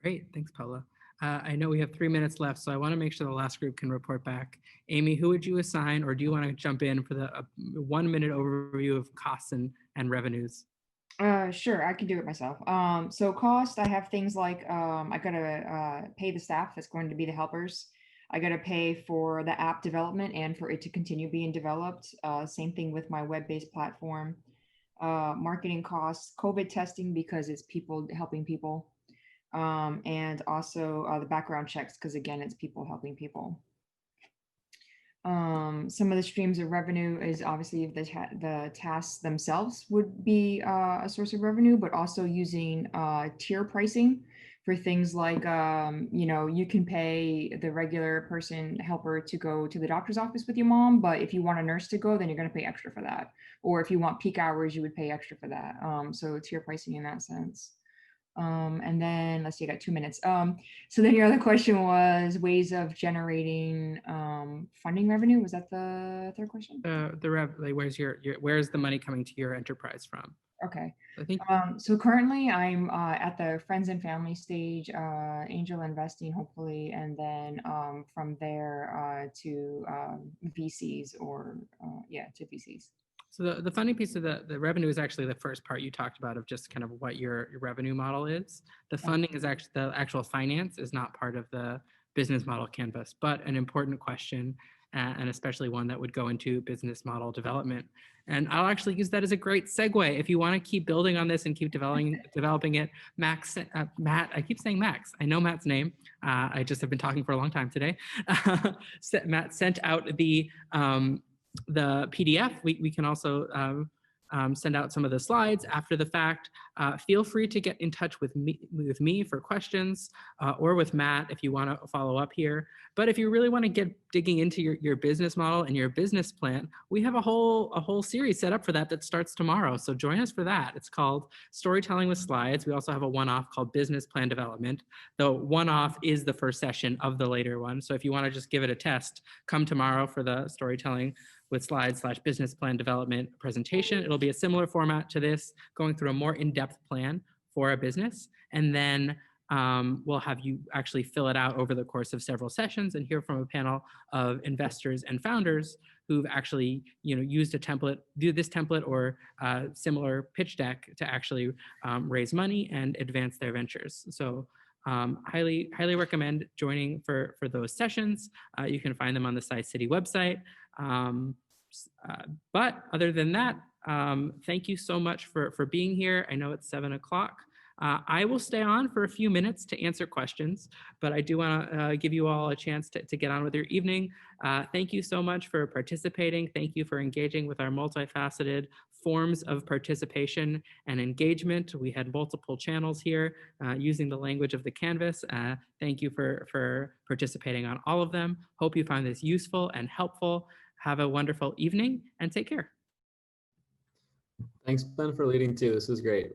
[SPEAKER 2] Great, thanks, Paula. I know we have 3 minutes left, so I want to make sure the last group can report back. Amy, who would you assign, or do you want to jump in for the 1 minute overview of costs and revenues?
[SPEAKER 4] Sure, I can do it myself. So cost, I have things like I gotta pay the staff that's going to be the helpers. I got to pay for the app development and for it to continue being developed. Same thing with my web-based platform. Marketing costs, COVID testing because it's people helping people. And also the background checks because again, it's people helping people. Some of the streams of revenue is obviously the tasks themselves would be a source of revenue, but also using tier pricing for things like, you can pay the regular person helper to go to the doctor's office with your mom, but if you want a nurse to go, then you're going to pay extra for that. Or if you want peak hours, you would pay extra for that. So tier pricing in that sense. And then let's see, I got 2 minutes. So then your other question was ways of generating funding revenue. Was that the third question?
[SPEAKER 2] Where's the money coming to your enterprise from?
[SPEAKER 4] Okay.
[SPEAKER 2] I think
[SPEAKER 4] So currently I'm at the friends and family stage, angel investing, hopefully, and then from there to VCs or yeah, to VCs.
[SPEAKER 2] so. The funny piece of the revenue is actually the first part you talked about of just kind of what your revenue model is. The funding is actually the actual finance is not part of the business model canvas, but an important question, and especially one that would go into business model development. And I'll actually use that as a great segue. If you want to keep building on this and keep developing it, Matt, I keep saying Max. I know Matt's name. I just have been talking for a long time today. Matt sent out the PDF. We can also send out some of the slides after the fact. Feel free to get in touch with me for questions or with Matt if you want to follow up here. But if you really want to get digging into your business model and your business plan, we have a whole series set up for that starts tomorrow. So join us for that. It's called Storytelling with Slides. We also have a one-off called Business Plan Development. The one-off is the first session of the later one. So if you want to just give it a test, come tomorrow for the Storytelling with Slides / business plan development presentation. It'll be a similar format to this, going through a more in-depth plan for a business. And then we'll have you actually fill it out over the course of several sessions and hear from a panel of investors and founders who've actually used a template, do this template or similar pitch deck to actually raise money and advance their ventures. So highly recommend joining for those sessions. You can find them on the SciCity website. But other than that, thank you so much for being here. I know it's 7 o'clock. I will stay on for a few minutes to answer questions, but I do want to give you all a chance to get on with your evening. Thank you so much for participating. Thank you for engaging with our multifaceted forms of participation and engagement. We had multiple channels here using the language of the Canvas. Thank you for participating on all of them. Hope you found this useful and helpful. Have a wonderful evening and take care.
[SPEAKER 1] Thanks, Ben, for leading too. This was great.